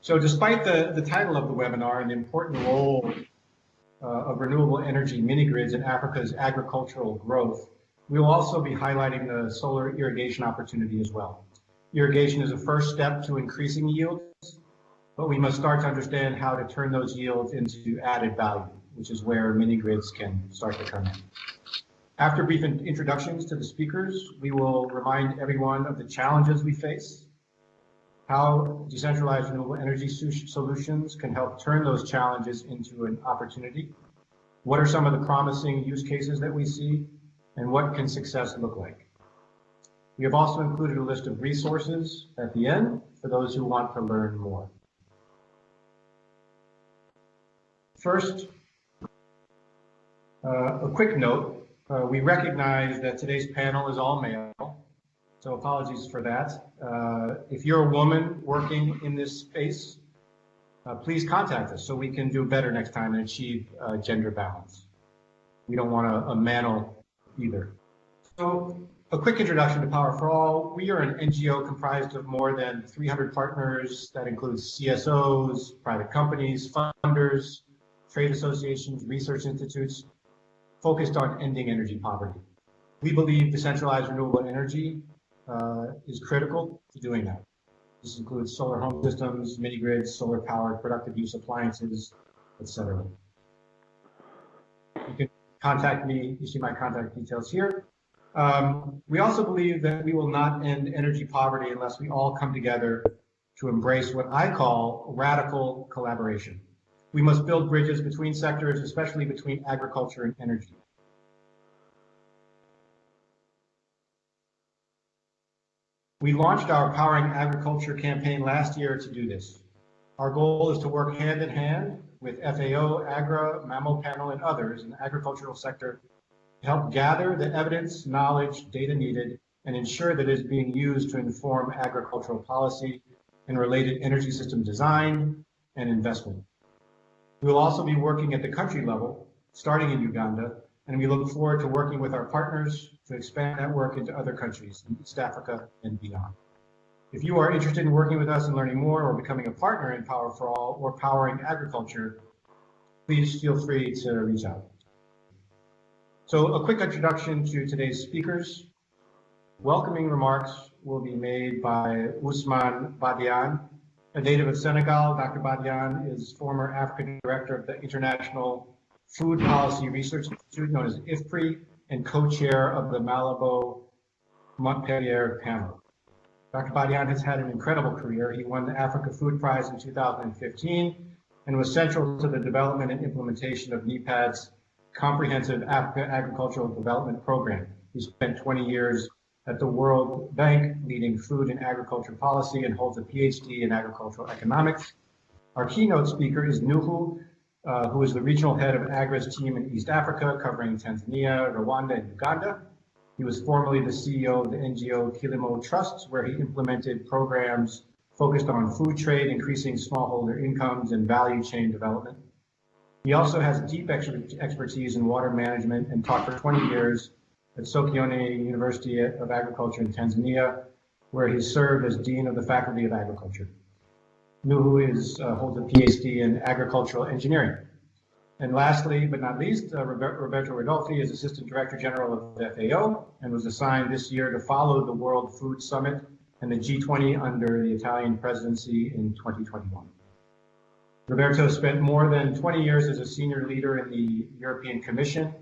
So despite the title of the webinar and the important role of renewable energy mini-grids in Africa's agricultural growth, we will also be highlighting the solar irrigation opportunity as well. Irrigation is a first step to increasing yields, but we must start to understand how to turn those yields into added value, which is where mini-grids can start to come in. After brief introductions to the speakers, we will remind everyone of the challenges we face, how decentralized renewable energy solutions can help turn those challenges into an opportunity, what are some of the promising use cases that we see, and what can success look like. We have also included a list of resources at the end for those who want to learn more. First, a quick note. We recognize that today's panel is all male, so apologies for that. If you're a woman working in this space, please contact us so we can do better next time and achieve gender balance. We don't want a mantle either. So a quick introduction to Power for All. We are an NGO comprised of more than 300 partners that includes CSOs, private companies, funders, trade associations, research institutes, focused on ending energy poverty. We believe decentralized renewable energy is critical to doing that. This includes solar home systems, mini-grids, solar-powered productive use appliances, etc. You can contact me. You see my contact details here. We also believe that we will not end energy poverty unless we all come together to embrace what I call radical collaboration. We must build bridges between sectors, especially between agriculture and energy. We launched our Powering Agriculture campaign last year to do this. Our goal is to work hand in hand with FAO, AGRA, Mammal Panel, and others in the agricultural sector to help gather the evidence, knowledge, data needed, and ensure that it is being used to inform agricultural policy and related energy system design and investment. We will also be working at the country level, starting in Uganda, and we look forward to working with our partners to expand that work into other countries in East Africa and beyond. If you are interested in working with us and learning more or becoming a partner in Power for All or Powering Agriculture, please feel free to reach out. So a quick introduction to today's speakers. Welcoming remarks will be made by Ousmane Badiane, a native of Senegal. Dr. Bhatia is former African director of the International Food Policy Research Institute, known as IFPRI, and co-chair of the Malabo Montpellier panel. Dr. Bhatia has had an incredible career. He won the Africa Food Prize in 2015 and was central to the development and implementation of NEPAD's comprehensive Africa Agricultural Development Program. He spent 20 years at the World Bank leading food and agriculture policy and holds a PhD in agricultural economics. Our keynote speaker is Nuhu, who is the regional head of AGRA's team in East Africa, covering Tanzania, Rwanda, and Uganda. He was formerly the CEO of the NGO Kilowatt Trust, where he implemented programs focused on food trade, increasing smallholder incomes, and value chain development. He also has deep expertise in water management and taught for 20 years at Sokoine University of Agriculture in Tanzania, where he served as Dean of the Faculty of Agriculture. Nuhu holds a PhD in agricultural engineering. And lastly, but not least, Roberto Rodolfi is Assistant Director General of the FAO and was assigned this year to follow the World Food Summit and the G20 under the Italian presidency in 2021. Roberto spent more than 20 years as a senior leader in the European Commission,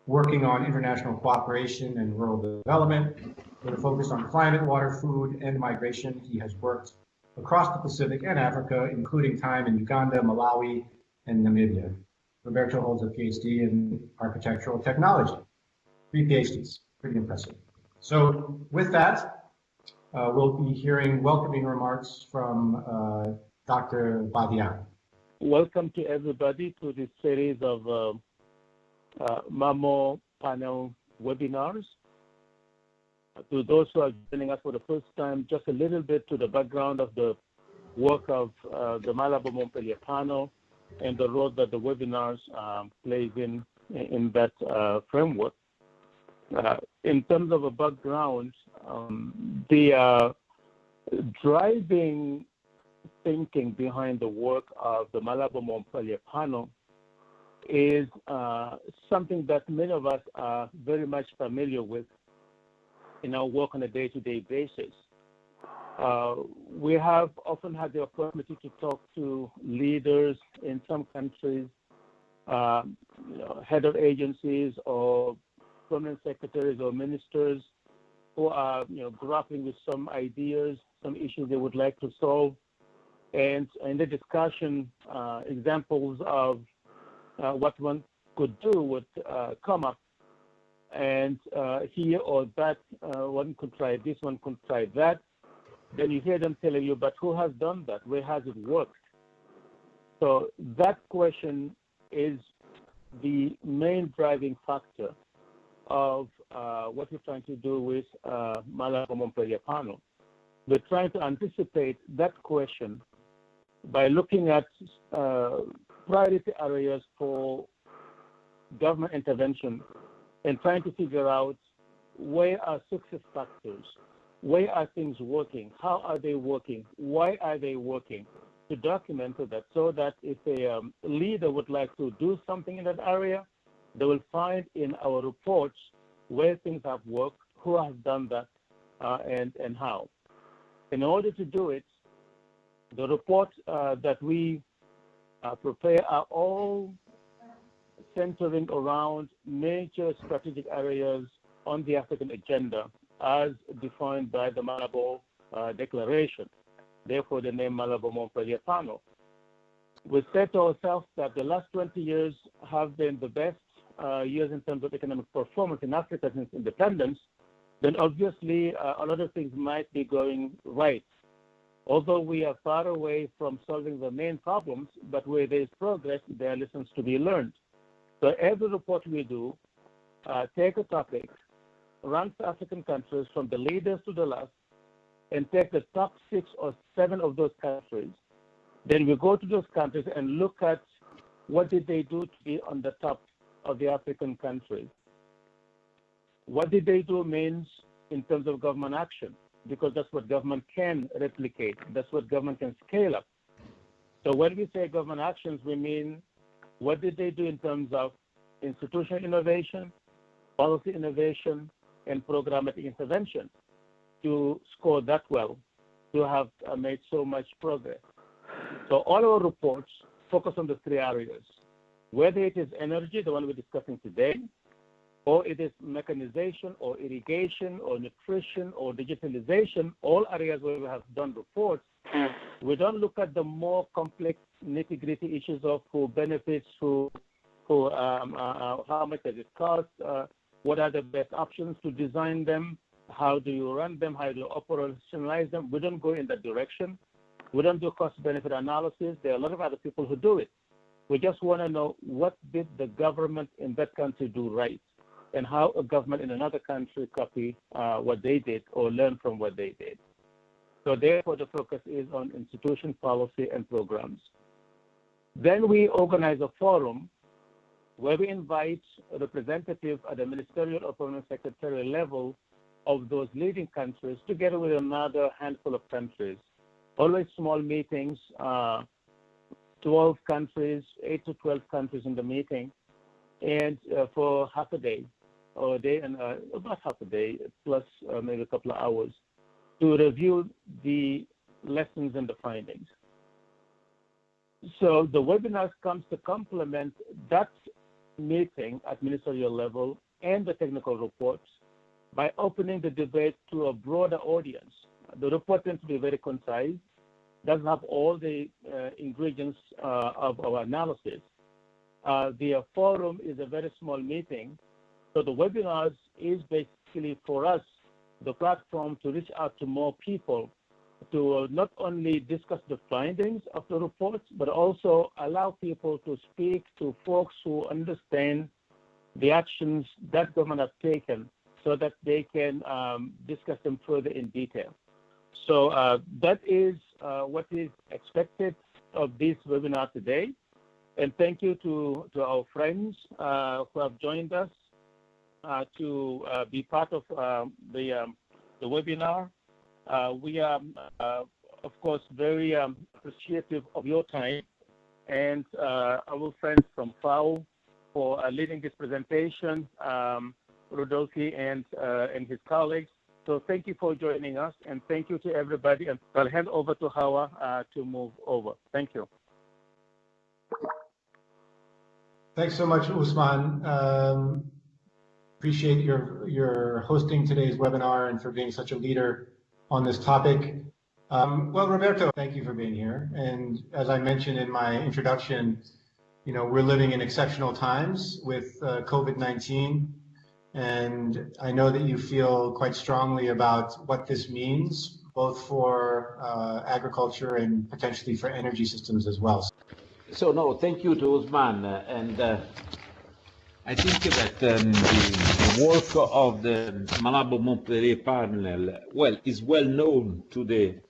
working on international cooperation and rural development with a focus on climate, water, food, and migration. He has worked across the Pacific and Africa, including time in Uganda, Malawi, and Namibia. Roberto holds a PhD in architectural technology. 3 PhDs, pretty impressive. So with that, we'll be hearing welcoming remarks from Dr. Bhatia. Welcome to everybody to this series of MAMO panel webinars. To those who are joining us for the first time, just a little bit to the background of the work of the Malabo Montpellier panel and the role that the webinars plays in that framework. In terms of a background, the driving thinking behind the work of the Malabo-Montpellier panel is something that many of us are very much familiar with in our work on a day-to-day basis. We have often had the opportunity to talk to leaders in some countries, head of agencies or permanent secretaries or ministers who are grappling with some ideas, some issues they would like to solve. And in the discussion, examples of what one could do would come up. And here or that, one could try this, one could try that. Then you hear them telling you, but who has done that? Where has it worked? So that question is the main driving factor of what we're trying to do with Malabo-Montpellier panel. We're trying to anticipate that question by looking at priority areas for government intervention and trying to figure out where are success factors, where are things working, how are they working, why are they working, to document that so that if a leader would like to do something in that area, they will find in our reports where things have worked, who has done that, and how. In order to do it, the reports that we prepare are all centering around major strategic areas on the African agenda as defined by the Malabo Declaration, therefore the name Malabo-Montpellier panel. We said to ourselves that the last 20 years have been the best years in terms of economic performance in Africa since independence. Then obviously a lot of things might be going right. Although we are far away from solving the main problems, but where there is progress, there are lessons to be learned. So every report we do, take a topic, rank African countries from the leaders to the last, and take the top 6 or 7 of those countries. Then we go to those countries and look at what did they do to be on the top of the African countries. What did they do means in terms of government action, because that's what government can replicate. That's what government can scale up. So when we say government actions, we mean what did they do in terms of institutional innovation, policy innovation, and programmatic intervention to score that well, to have made so much progress. So all our reports focus on the 3 areas, whether it is energy, the one we're discussing today, or it is mechanization or irrigation or nutrition or digitalization, all areas where we have done reports. We don't look at the more complex nitty-gritty issues of who benefits, how much does it cost, what are the best options to design them, how do you run them, how do you operationalize them. We don't go in that direction. We don't do cost-benefit analysis. There are a lot of other people who do it. We just want to know what did the government in that country do right, and how a government in another country copy what they did or learn from what they did. So therefore, the focus is on institution, policy, and programs. Then we organize a forum where we invite a representative at the ministerial or permanent secretarial level of those leading countries together with another handful of countries. Always small meetings, 12 countries, 8 to 12 countries in the meeting, and for half a day, or a day and about half a day, plus maybe a couple of hours, to review the lessons and the findings. So the webinars comes to complement that meeting at ministerial level and the technical reports by opening the debate to a broader audience. The report tends to be very concise, doesn't have all the ingredients of our analysis. The forum is a very small meeting, so the webinars is basically for us the platform to reach out to more people to not only discuss the findings of the reports, but also allow people to speak to folks who understand the actions that government has taken so that they can discuss them further in detail. So that is what is expected of this webinar today. And thank you to our friends who have joined us to be part of the webinar. We are of course, very appreciative of your time and our friends from FAO for leading this presentation, Rodolphe and his colleagues. So thank you for joining us, and thank you to everybody. And I'll hand over to Hawa to move over. Thank you. Thanks so much, Usman. Appreciate your hosting today's webinar and for being such a leader on this topic. Well, Roberto, thank you for being here. And as I mentioned in my introduction, we're living in exceptional times with COVID-19. And I know that you feel quite strongly about what this means, both for agriculture and potentially for energy systems as well. So, no, thank you to Usman. And I think that the work of the Malabo Montpellier panel, is well known to the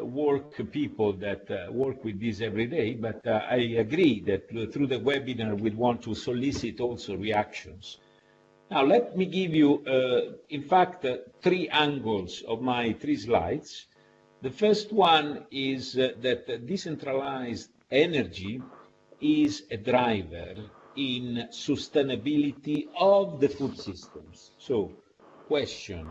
work people that work with this every day, but I agree that through the webinar we want to solicit also reactions. Now let me give you, in fact, 3 angles of my 3 slides. The first one is that decentralized energy is a driver in sustainability of the food systems. So, question.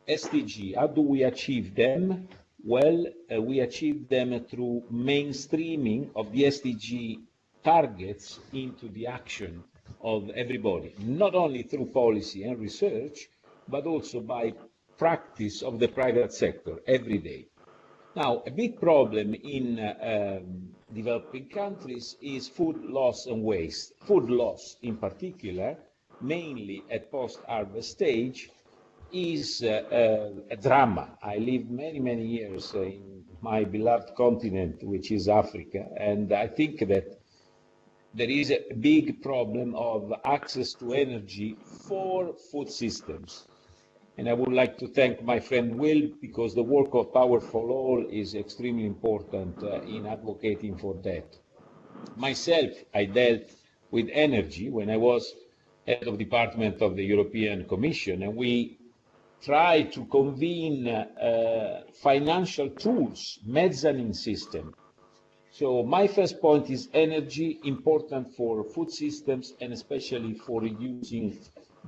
SDG, how do we achieve them? Well, we achieve them through mainstreaming of the SDG targets into the action of everybody, not only through policy and research, but also by practice of the private sector every day. Now, a big problem in developing countries is food loss and waste. Food loss in particular, mainly at post-harvest stage, is a drama. I lived many years in my beloved continent, which is Africa, and I think that there is a big problem of access to energy for food systems. And I would like to thank my friend Will, because the work of Power for All is extremely important in advocating for that. Myself, I dealt with energy when I was head of department of the European Commission, and we try to convene financial tools, mezzanine system. So my first point is energy, important for food systems and especially for reducing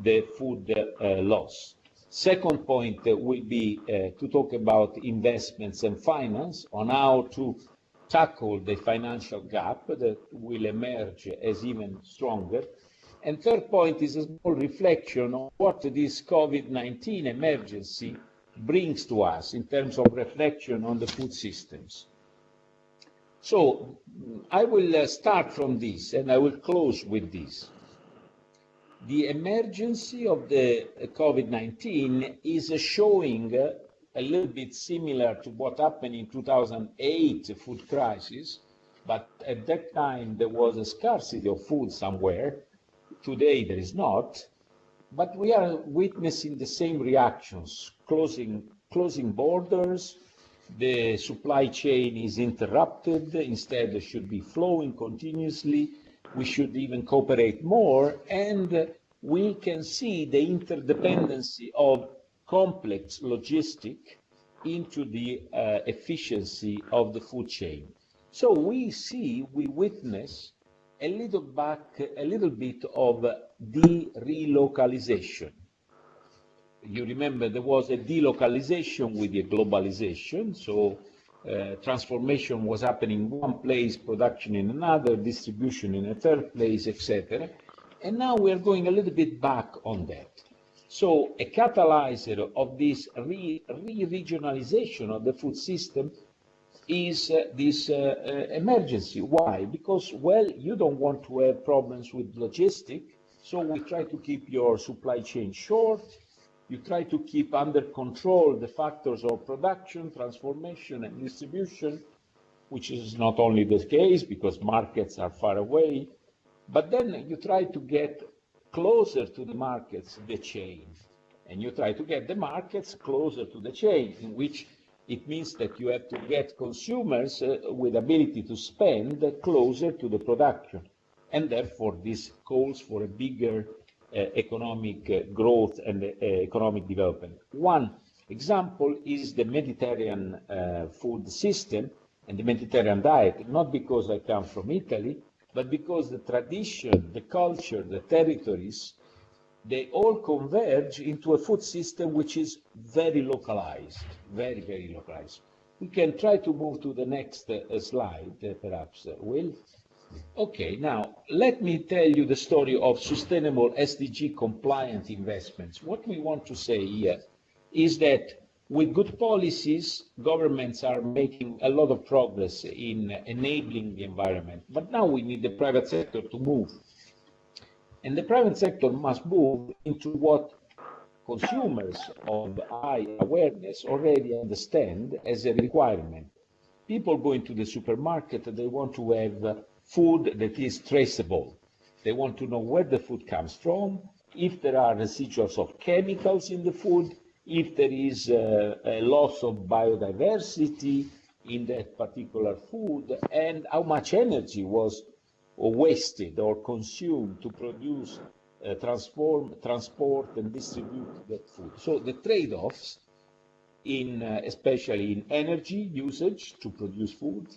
the food loss. Second point will be to talk about investments and finance on how to tackle the financial gap that will emerge as even stronger. And third point is a small reflection on what this COVID-19 emergency brings to us in terms of reflection on the food systems. So I will start from this and I will close with this. The emergency of the COVID-19 is showing a little bit similar to what happened in 2008 food crisis, but at that time there was a scarcity of food somewhere. Today there is not, but we are witnessing the same reactions, closing borders, the supply chain is interrupted, instead it should be flowing continuously, we should even cooperate more, and we can see the interdependency of complex logistics into the efficiency of the food chain. So we witness a little bit of de-relocalization. You remember there was a delocalization with the globalization, so transformation was happening in one place, production in another, distribution in a third place, etc. And now we are going a little bit back on that. So a catalyzer of this re-regionalization of the food system is this emergency. Why? Because, well, you don't want to have problems with logistics, so we try to keep your supply chain short. You try to keep under control the factors of production, transformation, and distribution, which is not only the case because markets are far away, but then you try to get closer to the markets, the chain, and you try to get the markets closer to the chain, in which it means that you have to get consumers with ability to spend closer to the production, and therefore this calls for a bigger economic growth and economic development. One example is the Mediterranean food system and the Mediterranean diet, not because I come from Italy, but because the tradition, the culture, the territories, they all converge into a food system which is very localized, very, very localized. We can try to move to the next slide, perhaps, Will. Okay, now let me tell you the story of sustainable SDG compliant investments. What we want to say here is that with good policies, governments are making a lot of progress in enabling the environment. But now we need the private sector to move. And the private sector must move into what consumers of high awareness already understand as a requirement. People go into the supermarket, they want to have food that is traceable. They want to know where the food comes from, if there are residuals of chemicals in the food, if there is a loss of biodiversity in that particular food, and how much energy was wasted or consumed to produce, transport, and distribute that food. So the trade-offs, especially in energy usage to produce food.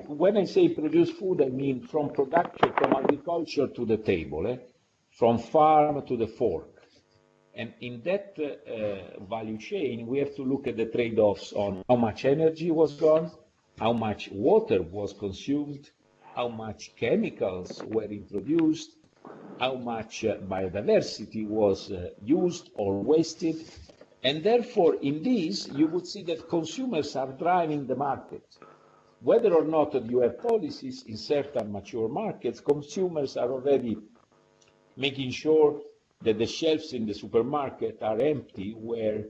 When I say produce food, I mean from production, from agriculture to the table, from farm to the fork. And in that value chain, we have to look at the trade-offs on how much energy was gone, how much water was consumed, how much chemicals were introduced, how much biodiversity was used or wasted. And therefore, in this, you would see that consumers are driving the market. Whether or not you have policies in certain mature markets, consumers are already making sure that the shelves in the supermarket are empty where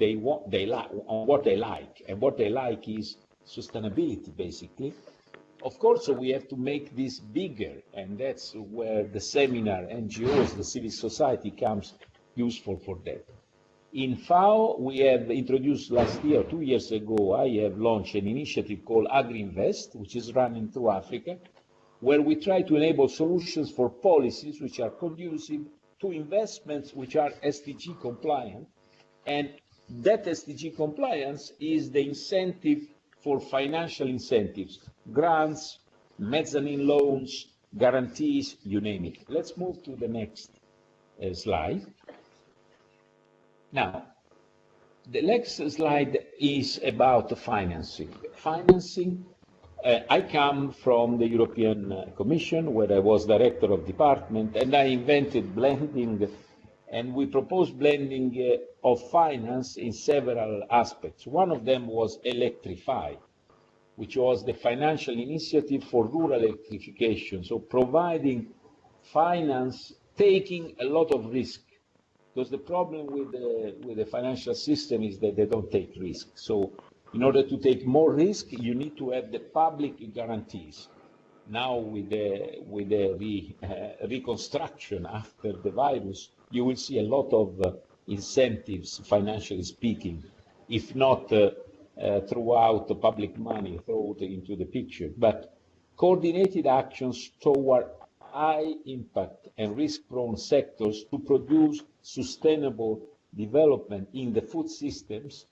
on what they like. And what they like is sustainability, basically. Of course, we have to make this bigger, and that's where the seminar, NGOs, the civil society comes useful for that. In FAO, we have introduced last year, 2 years ago, I have launched an initiative called Agri Invest, which is running through Africa, where we try to enable solutions for policies which are conducive to investments which are SDG compliant. And that SDG compliance is the incentive for financial incentives, grants, mezzanine loans, guarantees, you name it. Let's move to the next slide. Now, the next slide is about financing. Financing, I come from the European Commission, where I was director of department, and I invented blending, and we proposed blending of finance in several aspects. One of them was Electrify, which was the financial initiative for rural electrification, so providing finance, taking a lot of risk. Because the problem with the financial system is that they don't take risk. So in order to take more risk, you need to have the public guarantees. Now with the reconstruction after the virus, you will see a lot of incentives, financially speaking, if not throughout the public money thrown into the picture, but coordinated actions toward high impact and risk-prone sectors to produce sustainable development in the food systems.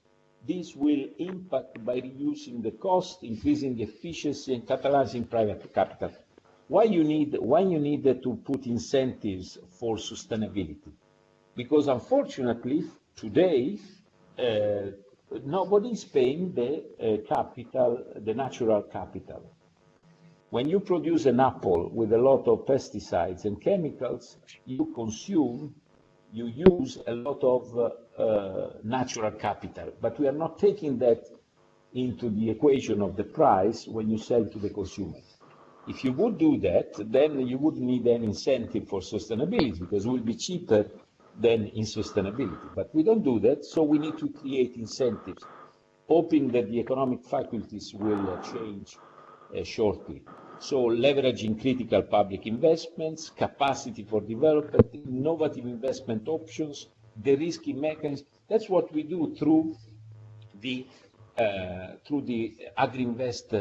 This will impact by reducing the cost, increasing efficiency, and catalyzing private capital. Why you need to put incentives for sustainability? Because unfortunately, today, nobody is paying the capital, the natural capital. When you produce an apple with a lot of pesticides and chemicals, you use a lot of natural capital, but we are not taking that into the equation of the price when you sell to the consumer. If you would do that, then you wouldn't need any incentive for sustainability, because it will be cheaper than in sustainability. But we don't do that, so we need to create incentives, hoping that the economic faculties will change shortly. So leveraging critical public investments, capacity for development, innovative investment options, de-risking mechanisms. That's what we do through the Agri-Invest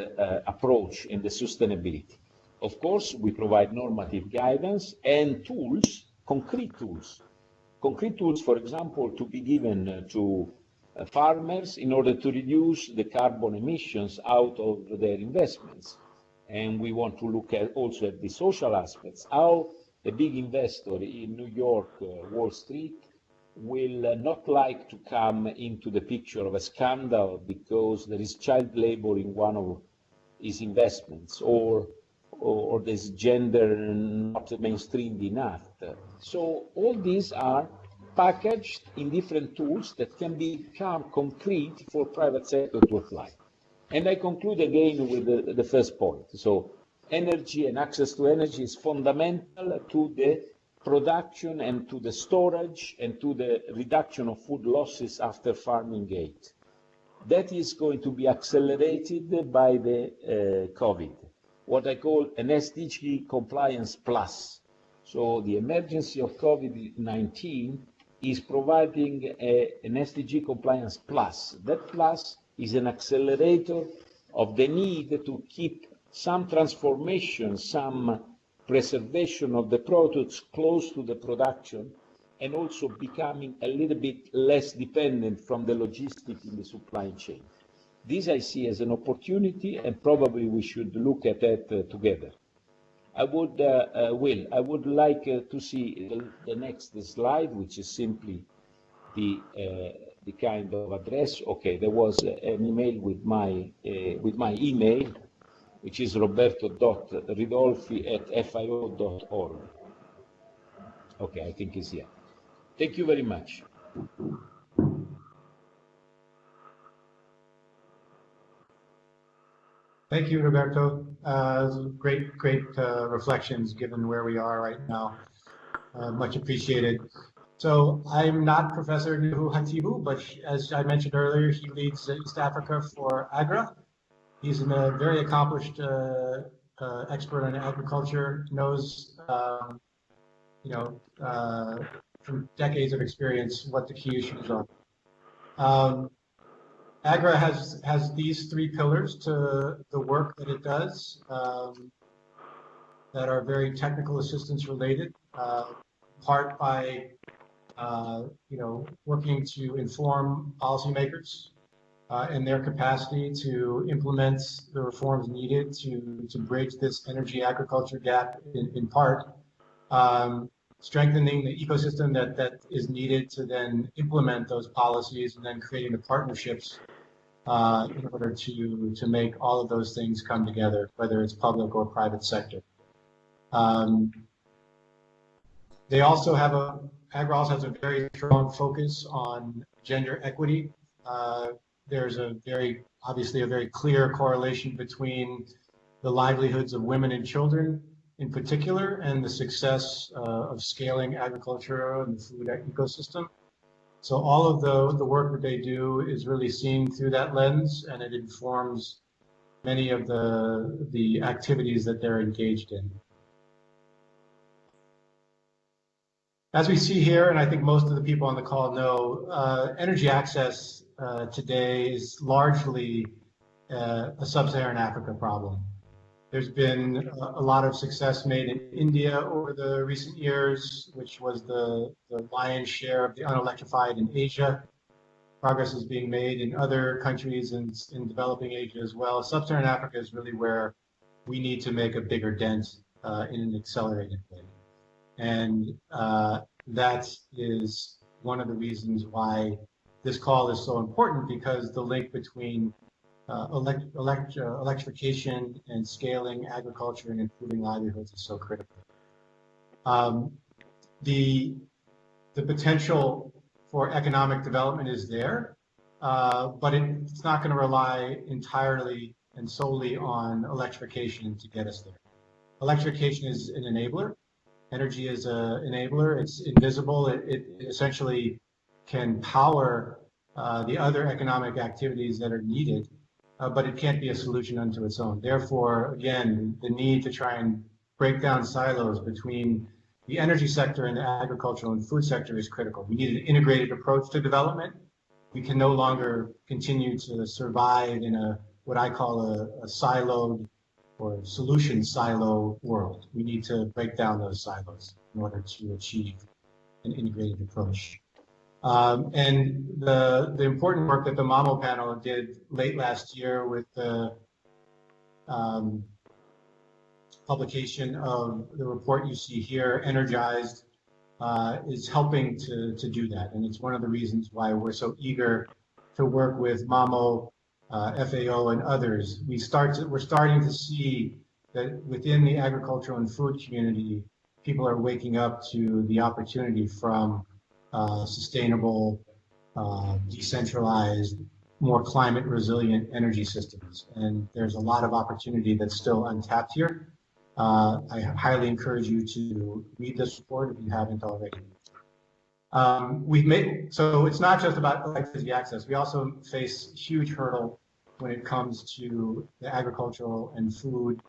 approach in the sustainability. Of course, we provide normative guidance and tools, concrete tools, for example, to be given to farmers in order to reduce the carbon emissions out of their investments. And we want to look at also at the social aspects, how a big investor in New York, Wall Street, will not like to come into the picture of a scandal because there is child labor in one of his investments, or there's gender not mainstreamed enough. So all these are packaged in different tools that can become concrete for private sector to apply. And I conclude again with the first point. So energy and access to energy is fundamental to the production and to the storage and to the reduction of food losses after farming gate. That is going to be accelerated by the COVID, what I call an SDG compliance plus. So the emergency of COVID-19 is providing an SDG compliance plus. That plus is an accelerator of the need to keep some transformation, some preservation of the products close to the production, and also becoming a little bit less dependent from the logistics in the supply chain. This I see as an opportunity, and probably we should look at that together. I would, I would like to see the next slide, which is simply the kind of address. Okay, there was an email with my email, which is roberto.ridolfi@fio.org. Okay, I think it's here. Thank you very much. Thank you, Roberto. Great reflections given where we are right now. Much appreciated. So I'm not Professor Nuhu Hatibu, but as I mentioned earlier, he leads East Africa for Agri. He's a very accomplished expert on agriculture, knows, from decades of experience what the key issues are. Agri has these three pillars to the work that it does that are very technical assistance related, part by working to inform policymakers in their capacity to implement the reforms needed to bridge this energy agriculture gap in part, strengthening the ecosystem that is needed to then implement those policies, and then creating the partnerships in order to make all of those things come together, whether it's public or private sector. They also have Agri also has a very strong focus on gender equity. There's obviously a very clear correlation between the livelihoods of women and children in particular and the success of scaling agriculture and the food ecosystem. So all of the work that they do is really seen through that lens, and it informs many of the activities that they're engaged in. As we see here, and I think most of the people on the call know, energy access today is largely a Sub-Saharan Africa problem. There's been a lot of success made in India over the recent years, which was the lion's share of the unelectrified in Asia. Progress is being made in other countries in developing Asia as well. Sub-Saharan Africa is really where we need to make a bigger dent in an accelerated way. And that is one of the reasons why this call is so important, because the link between electrification and scaling agriculture and improving livelihoods is so critical. The potential for economic development is there, but it's not going to rely entirely and solely on electrification to get us there. Electrification is an enabler. Energy is an enabler. It's invisible. It essentially can power the other economic activities that are needed, but it can't be a solution unto its own. Therefore, again, the need to try and break down silos between the energy sector and the agricultural and food sector is critical. We need an integrated approach to development. We can no longer continue to survive in what I call a siloed or solution silo world. We need to break down those silos in order to achieve an integrated approach. And the important work that the MAMO panel did late last year with the publication of the report you see here, Energized, is helping to do that. And it's one of the reasons why we're so eager to work with MAMO, FAO, and others. We're starting to see that within the agricultural and food community, people are waking up to the opportunity from sustainable, decentralized, more climate resilient energy systems. And there's a lot of opportunity that's still untapped here. I highly encourage you to read this report if you haven't already. So it's not just about electricity access. We also face a huge hurdle when it comes to the agricultural and food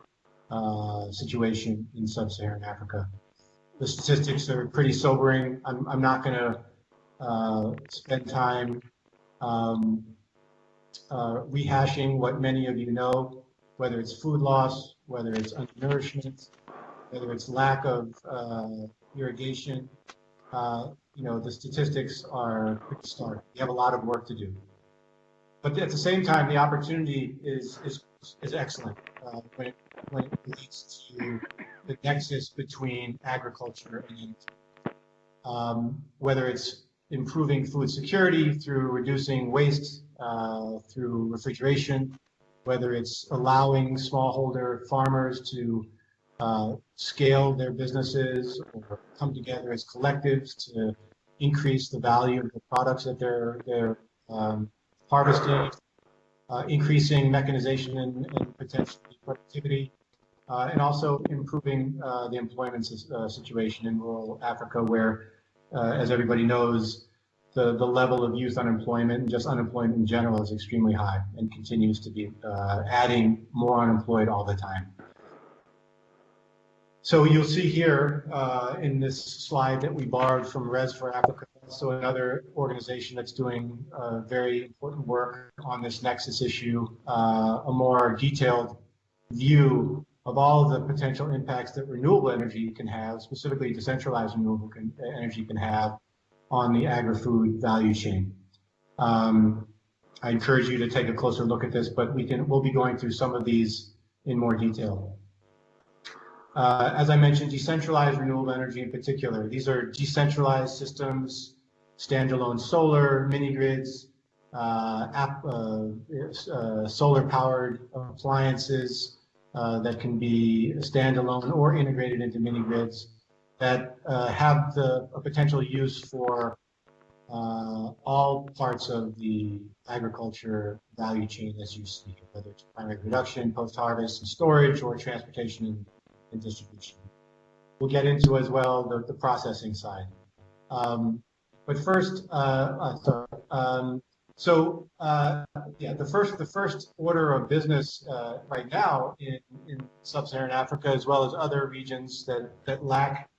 situation in Sub-Saharan Africa. The statistics are pretty sobering. I'm not going to spend time rehashing what many of you know, whether it's food loss, whether it's undernourishment, whether it's lack of irrigation. The statistics are pretty stark. We have a lot of work to do. But at the same time, the opportunity is excellent when it relates to the nexus between agriculture and energy. Whether it's improving food security through reducing waste through refrigeration, whether it's allowing smallholder farmers to scale their businesses or come together as collectives to increase the value of the products that they're harvesting, increasing mechanization and potentially productivity, and also improving the employment situation in rural Africa, where, as everybody knows, the level of youth unemployment and just unemployment in general is extremely high and continues to be adding more unemployed all the time. So you'll see here in this slide that we borrowed from Res for Africa, also another organization that's doing very important work on this nexus issue, a more detailed view of all of the potential impacts that renewable energy can have, specifically decentralized renewable energy can have on the agri-food value chain. I encourage you to take a closer look at this, but we'll be going through some of these in more detail. As I mentioned, decentralized renewable energy in particular. These are decentralized systems, standalone solar, mini grids, solar-powered appliances that can be standalone or integrated into mini grids that have a potential use for all parts of the agriculture value chain as you see it, whether it's primary production, post-harvest and storage, or transportation and distribution. We'll get into as well the processing side. But first, the first order of business right now in Sub-Saharan Africa, as well as other regions that lack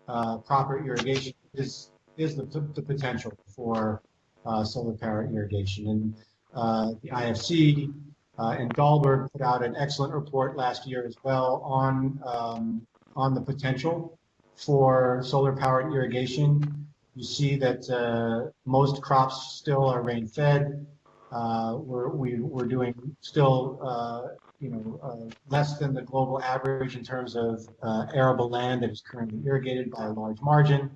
proper irrigation, is the potential for solar power irrigation. And the IFC and Dahlberg put out an excellent report last year as well on the potential for solar powered irrigation. You see that most crops still are rain fed. We're doing still less than the global average in terms of arable land that is currently irrigated by a large margin.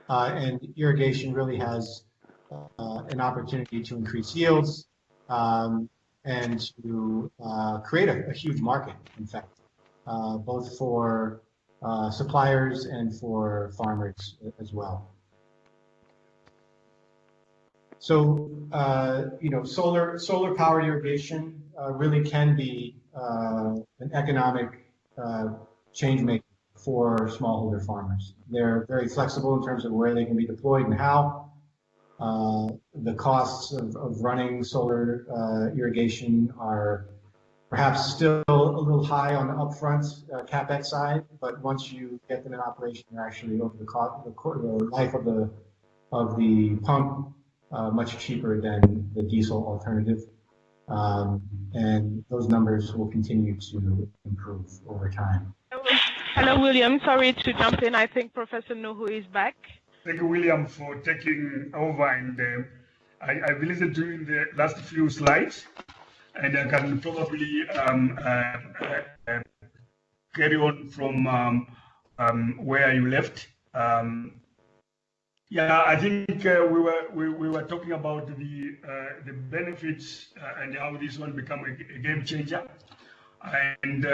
And irrigation really has an opportunity to increase yields and to create a huge market, in fact, both for suppliers and for farmers as well. So, solar powered irrigation really can be an economic change maker for smallholder farmers. They're very flexible in terms of where they can be deployed and how. The costs of running solar irrigation are perhaps still a little high on the upfront CapEx side, but once you get them in operation, they're actually over the life of the pump much cheaper than the diesel alternative. And those numbers will continue to improve over time. Hello, William. Sorry to jump in. I think Professor Nuhu is back. Thank you, William, for taking over. And I've listened to you in the last few slides, and I can probably carry on from where you left. Yeah, I think we were talking about the benefits and how this one become a game changer. And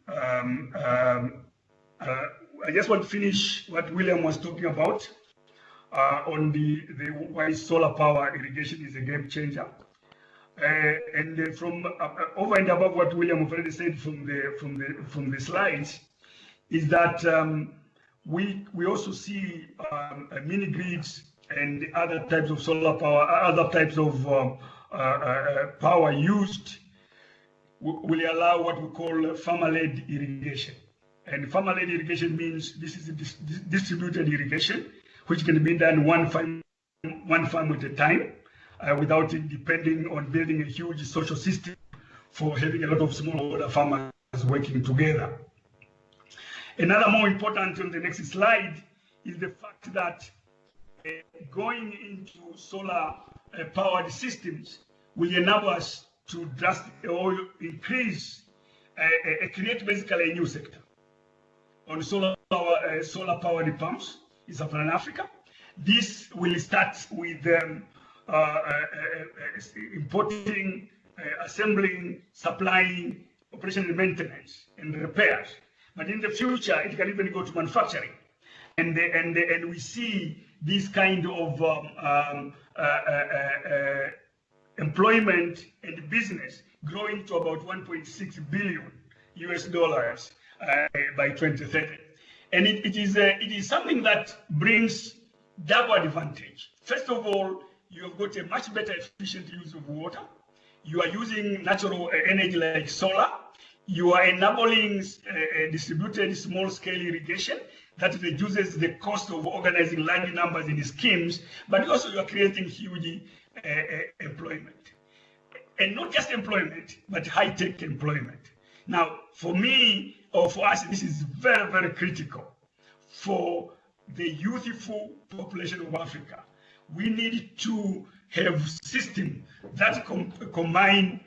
I just want to finish what William was talking about on the why solar power irrigation is a game changer. And from over and above what William already said from the slides, is that we also see mini grids and other types of solar power, other types of power used will allow what we call farmer-led irrigation. And farmer-led irrigation means this is a distributed irrigation, which can be done one farm at a time, without depending on building a huge social system for having a lot of smallholder farmers working together. Another more important on the next slide is the fact that going into solar powered systems will enable us to drastically or increase, create basically a new sector on solar powered pumps in Sub-Saharan Africa. This will start with importing, assembling, supplying, operation and maintenance, and repairs. But in the future, it can even go to manufacturing, and we see this kind of employment and business growing to about 1.6 billion US dollars by 2030, and it is something that brings double advantage. First of all, you have got a much better efficient use of water. You are using natural energy like solar. You are enabling distributed small-scale irrigation that reduces the cost of organizing large numbers in schemes, but also you are creating huge employment. And not just employment, but high-tech employment. Now, for me, or for us, this is very, very critical for the youthful population of Africa. We need to have systems that combine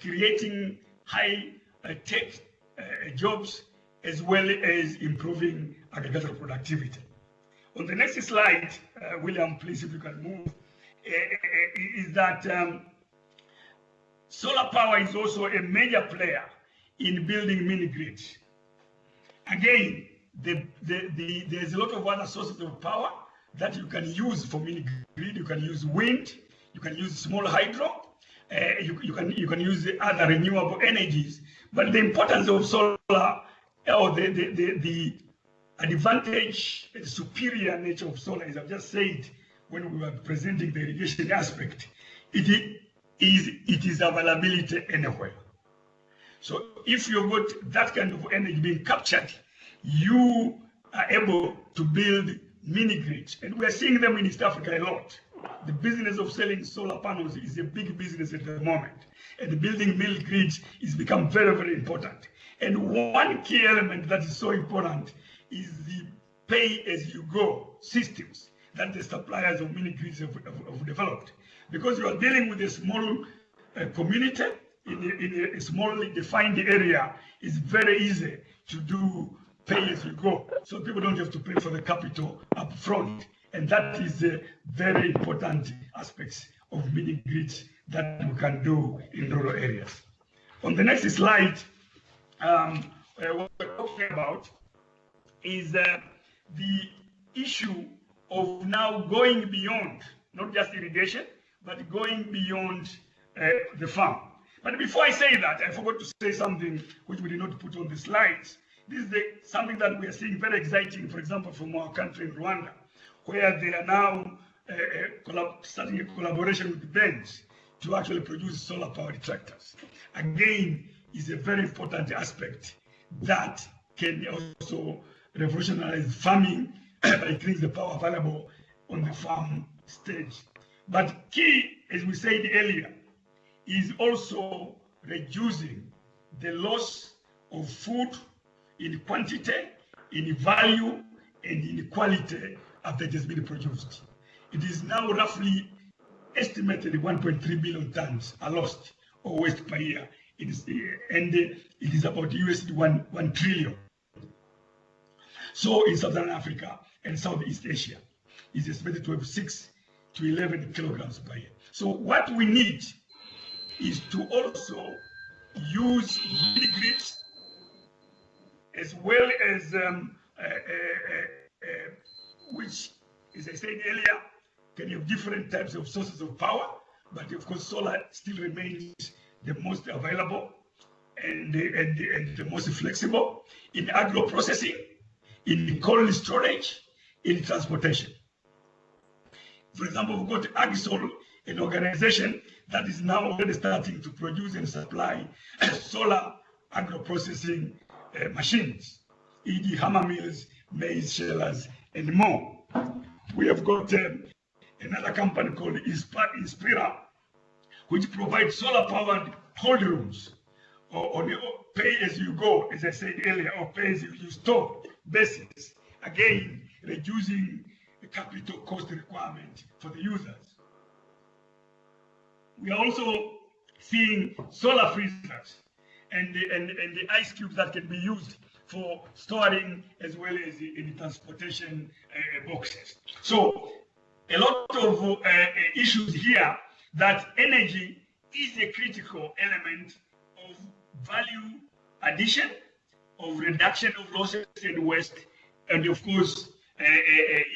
creating high-tech jobs as well as improving agricultural productivity. On the next slide, William, please, if you can move, is that solar power is also a major player in building mini grids. Again, there's a lot of other sources of power that you can use for mini grid. You can use wind, you can use small hydro, you can use other renewable energies. But the importance of solar, or the advantage, the superior nature of solar, as I've just said when we were presenting the irrigation aspect, it is availability anywhere. So if you've got that kind of energy being captured, you are able to build mini grids, and we are seeing them in East Africa a lot. The business of selling solar panels is a big business at the moment, and building mini grids is become very, very important. And one key element that is so important is the pay-as-you-go systems that the suppliers of mini grids have developed, because you are dealing with a small community in a small defined area. It's very easy to do pay-as-you-go, so people don't have to pay for the capital up front. And that is a very important aspects of mini grids that we can do in rural areas. On the next slide, what we're talking about is the issue of now going beyond, not just irrigation, but going beyond the farm. But before I say that, I forgot to say something which we did not put on the slides. This is something that we are seeing very exciting, for example, from our country in Rwanda, where they are now starting a collaboration with banks to actually produce solar-powered tractors. Again, is a very important aspect that can also revolutionize farming by increasing the power available on the farm stage. But key, as we said earlier, is also reducing the loss of food in quantity, in value, and in quality after it has been produced. It is now roughly estimated 1.3 billion tons are lost or waste per year. It is about USD 1 trillion. So in Southern Africa and Southeast Asia, is estimated to have 6 to 11 kilograms per year. So what we need is to also use mini grids as well as which, as I said earlier, can have different types of sources of power, but of course solar still remains the most available and the most flexible in agro-processing, in cold storage, in transportation. For example, we've got AgriSol, an organization that is now already starting to produce and supply solar agro-processing machines, e.g. hammer mills, maize shellers, and more. We have got another company called Inspira, which provides solar-powered cold rooms on a pay-as-you-go, as I said earlier, or pay-as-you-store basis. Again, reducing the capital cost requirement for the users. We are also seeing solar freezers and the ice cubes that can be used for storing as well as in transportation boxes. So a lot of issues here that energy is a critical element of value addition, of reduction of losses and waste, and of course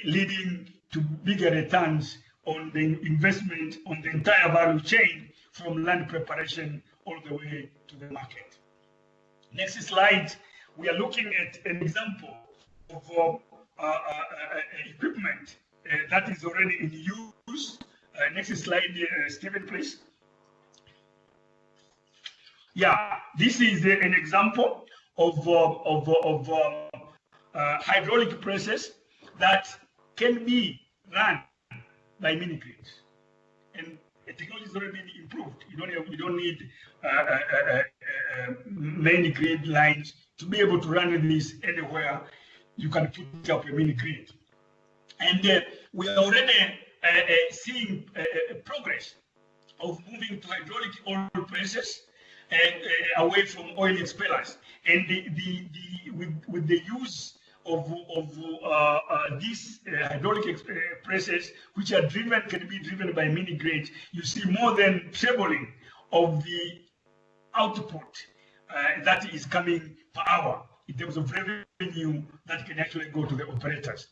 leading to bigger returns on the investment on the entire value chain from land preparation all the way to the market. Next slide, we are looking at an example of equipment that is already in use. Next slide, Stephen, please. Yeah, this is an example of hydraulic presses that can be run by mini grids, and the technology has already been improved. You don't need many grid lines to be able to run this anywhere. You can put up a mini grid, and we are already seeing progress of moving to hydraulic oil presses and away from oil expellers, and with the use of these hydraulic presses, which are can be driven by mini grids, you see more than trebling of the output that is coming per hour in terms of revenue that can actually go to the operators.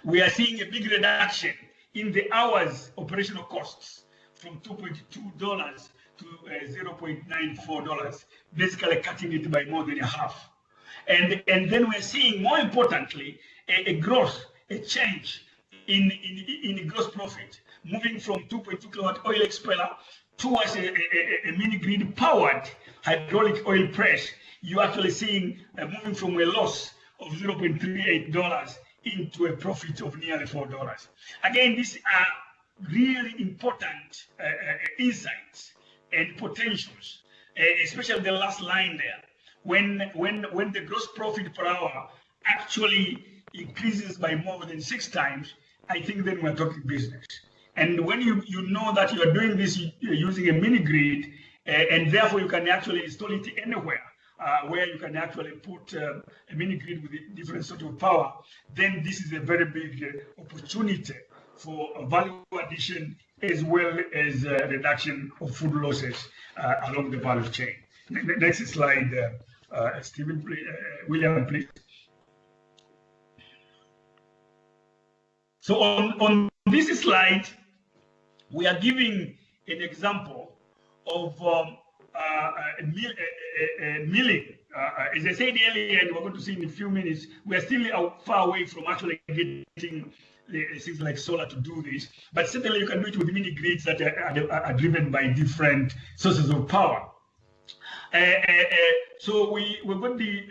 We are seeing a big reduction in the hours operational costs from $2.2 to $0.94, basically cutting it by more than a half. And then we're seeing, more importantly, a change in gross profit, moving from 2.2 kilowatt oil expeller towards a mini grid powered hydraulic oil press. You're actually seeing moving from a loss of $0.38 into a profit of nearly $4. Again, these are really important insights and potentials, especially the last line there. When the gross profit per hour actually increases by more than 6 times, I think then we're talking business. And when you know that you are doing this using a mini grid, and therefore you can actually install it anywhere where you can actually put a mini grid with a different sort of power, then this is a very big opportunity for value addition as well as reduction of food losses along the value chain. Next slide, Stephen, William, please. So on this slide, we are giving an example of milling. As I said earlier, and we're going to see in a few minutes, we are still far away from actually getting things like solar to do this, but certainly you can do it with mini grids that are driven by different sources of power. So we've got the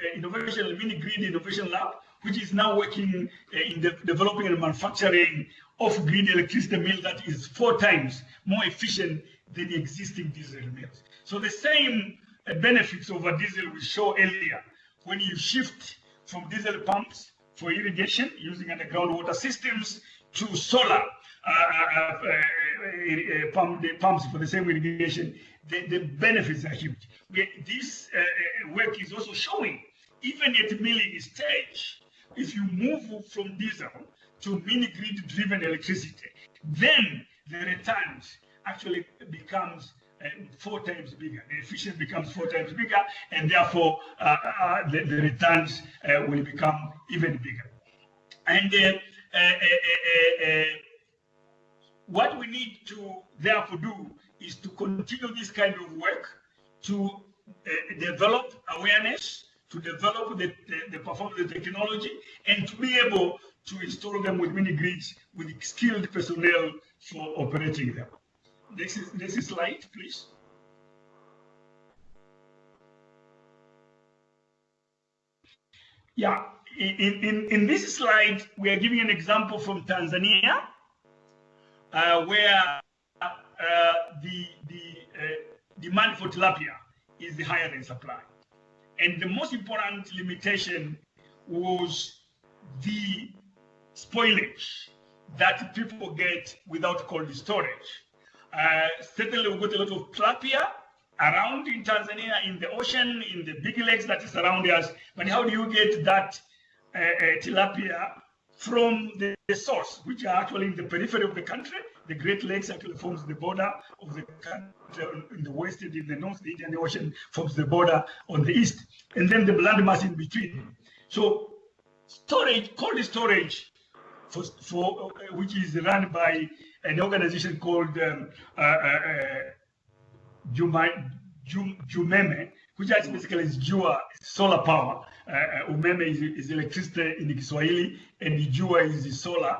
Mini Grid Innovation Lab, which is now working in developing and manufacturing off-grid electricity mill that is 4 times more efficient than the existing diesel mills. So the same benefits of a diesel we saw earlier, when you shift from diesel pumps for irrigation using underground water systems to solar pumps for the same irrigation, the benefits are huge. This work is also showing, even at milling stage, if you move from diesel to mini-grid driven electricity, then the returns actually becomes 4 times bigger. The efficiency becomes 4 times bigger, and therefore the returns will become even bigger. And what we need to therefore do is to continue this kind of work, to develop awareness, to develop the performance of the technology, and to be able to install them with mini grids with skilled personnel for operating them. This is slide, please. Yeah, in this slide, we are giving an example from Tanzania, where the demand for tilapia is higher than supply. And the most important limitation was the spoilage that people get without cold storage. Certainly, we've got a lot of tilapia around in Tanzania, in the ocean, in the big lakes that is around us. But how do you get that tilapia from the source, which are actually in the periphery of the country? The Great Lakes actually forms the border of the country in the west, and in the north, the Indian Ocean forms the border on the east, and then the landmass in between. So storage, cold storage, for which is run by an organization called Umeme, which basically is Jua, solar power. Umeme is electricity in Kiswahili, and Jua is solar.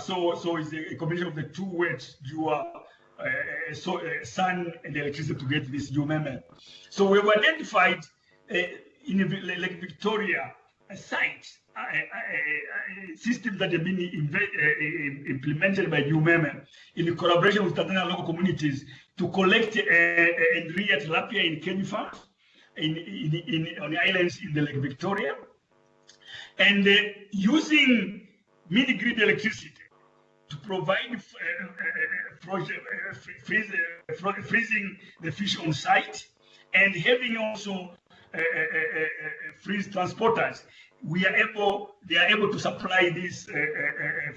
So it's a combination of the two words, Jua, sun and electricity, to get this Umeme. So we've identified in Lake Victoria a site, systems that have been implemented by Umeme in collaboration with Tanzania local communities to collect and rear tilapia in Kenya farms on the islands in the Lake Victoria, and using mini-grid electricity to provide freezing the fish on site, and having also freeze transporters. They are able to supply this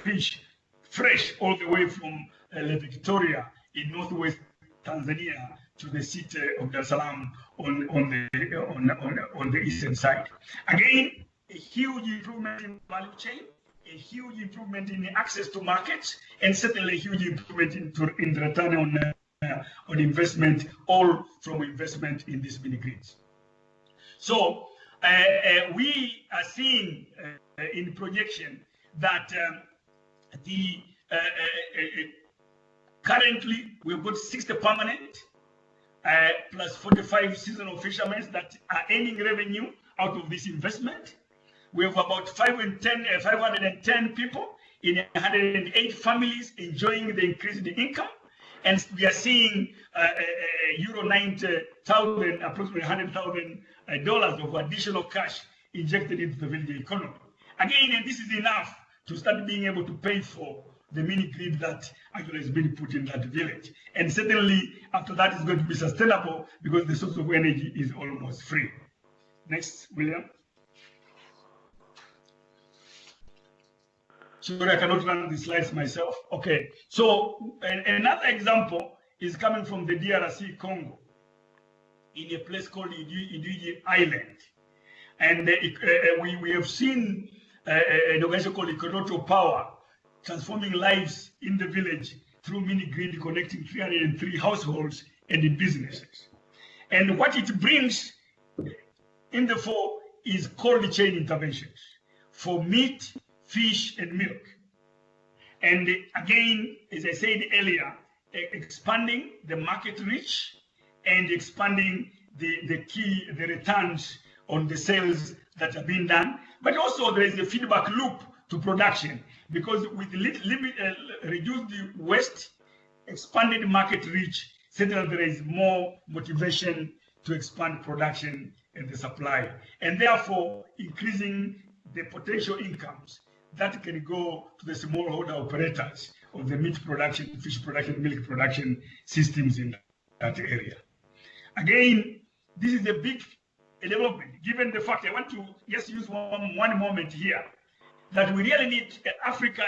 fish fresh all the way from Lake Victoria in northwest Tanzania to the city of Dar es Salaam on the eastern side. Again, a huge improvement in value chain, a huge improvement in access to markets, and certainly a huge improvement in the return on investment, all from investment in these mini grids. So we are seeing in projection that currently we've got 60 permanent plus 45 seasonal fishermen that are earning revenue out of this investment. We have about 510 people in 108 families enjoying the increased income, and we are seeing euro 90,000, approximately $100,000 of additional cash injected into the village economy. Again, and this is enough to start being able to pay for the mini grid that actually has been put in that village. And certainly after that, it's going to be sustainable because the source of energy is almost free. Next, William. Sorry, I cannot run the slides myself. Okay, so another example is coming from the DRC Congo in a place called Irrigation Island. And we have seen an organization called Equatorial Power transforming lives in the village through mini grid, connecting 303 households and businesses. And what it brings in the fore is cold chain interventions for meat, fish, and milk. And again, as I said earlier, expanding the market reach and expanding the returns on the sales that are being done. But also there is a feedback loop to production, because with reduced waste, expanded market reach, certainly there is more motivation to expand production and the supply, and therefore increasing the potential incomes that can go to the smallholder operators of the meat production, fish production, milk production systems in that area. Again, this is a big development, given the fact, I want to just use one moment here, that we really need Africa,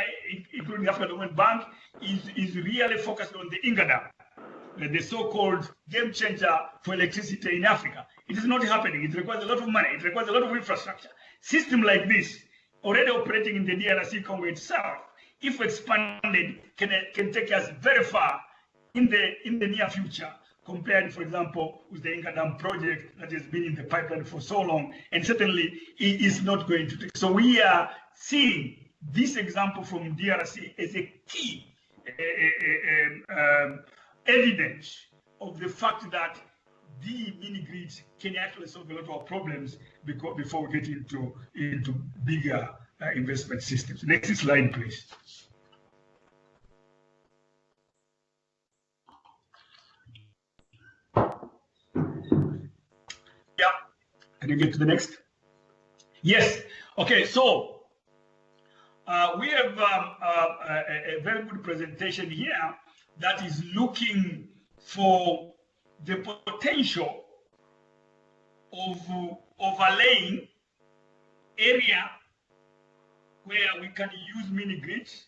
including the African Development Bank, is really focused on the Inga Dam, the so-called game changer for electricity in Africa. It is not happening. It requires a lot of money. It requires a lot of infrastructure. System like this, already operating in the DRC Congo itself, if expanded, can take us very far in the near future, compared, for example, with the Inga Dam project that has been in the pipeline for so long, and certainly it is not going to take. So we are seeing this example from DRC as a key evidence of the fact that the mini grids can actually solve a lot of our problems before we get into bigger investment systems. Next slide, please. Yeah, can you get to the next? Yes. Okay, so we have a very good presentation here that is looking for the potential of overlaying area where we can use mini grids.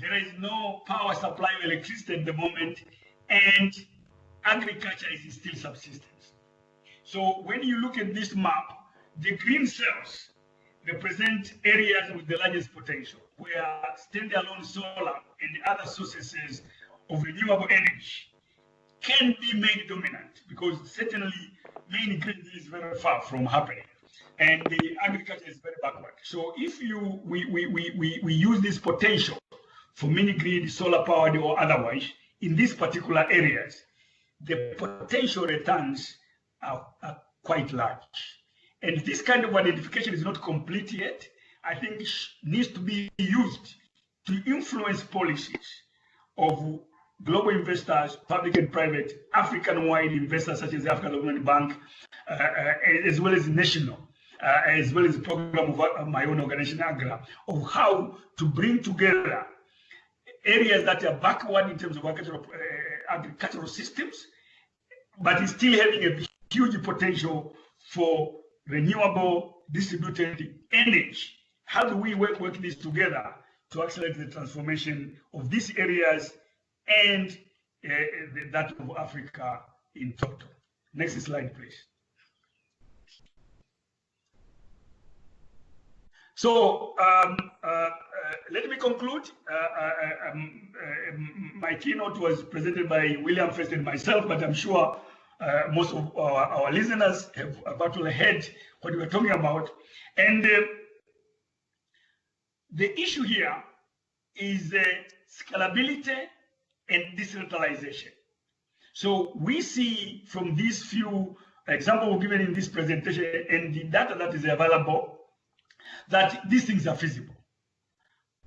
There is no power supply of electricity at the moment, and agriculture is still subsistence. So when you look at this map, the green cells represent areas with the largest potential, where standalone solar and other sources of renewable energy can be made dominant, because certainly mini grid is very far from happening, and the agriculture is very backward. So if we use this potential for mini grid, solar powered or otherwise, in these particular areas, the potential returns are quite large. And this kind of identification is not complete yet. I think it needs to be used to influence policies of global investors, public and private, African-wide investors such as the African Development Bank, as well as national, as well as the program of my own organization, Agri, of how to bring together areas that are backward in terms of agricultural systems, but is still having a huge potential for renewable distributed energy. How do we work this together to accelerate the transformation of these areas and that of Africa in total? Next slide, please. So let me conclude. My keynote was presented by William First and myself, but I'm sure most of our listeners have actually heard what we were talking about. And the issue here is scalability and decentralization. So we see from these few examples given in this presentation and the data that is available that these things are feasible.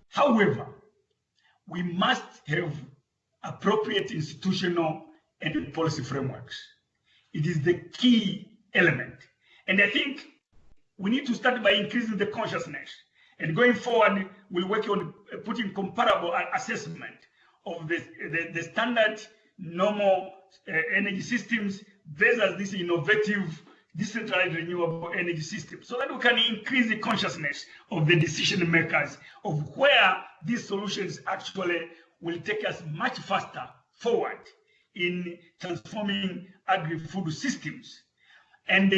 However, we must have appropriate institutional and policy frameworks. It is the key element. And I think we need to start by increasing the consciousness. And going forward, we'll work on putting comparable assessment of the standard normal energy systems versus this innovative decentralized renewable energy system, so that we can increase the consciousness of the decision makers of where these solutions actually will take us much faster forward in transforming agri-food systems. And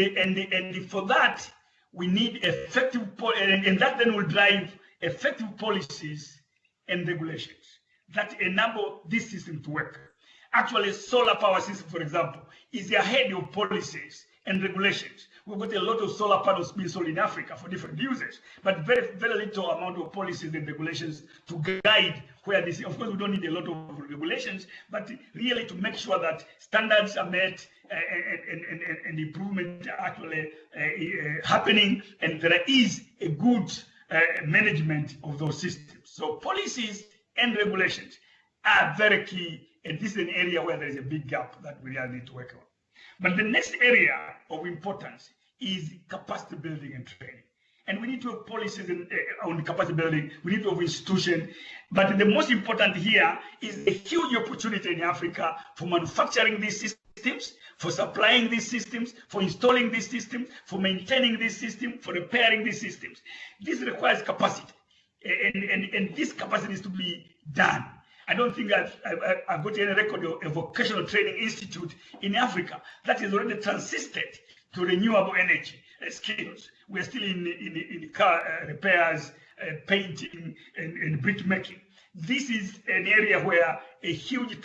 for that, we need effective, and that then will drive effective policies and regulations that enable this system to work. Actually, solar power system, for example, is ahead of policies and regulations. We've got a lot of solar panels being sold in Africa for different uses, but very, very little amount of policies and regulations to guide where this is. Of course, we don't need a lot of regulations, but really to make sure that standards are met and improvement are actually happening, and there is a good management of those systems. So policies and regulations are very key, and this is an area where there is a big gap that we really need to work on. But the next area of importance is capacity building and training. And we need to have policies on capacity building. We need to have institutions. But the most important here is a huge opportunity in Africa for manufacturing these systems, for supplying these systems, for installing these systems, for maintaining this system, for repairing these systems. This requires capacity. And this capacity is to be done. I don't think I've got any record of a vocational training institute in Africa that is already transisted to renewable energy skills. We're still in car repairs, painting, and brick making. This is an area where a huge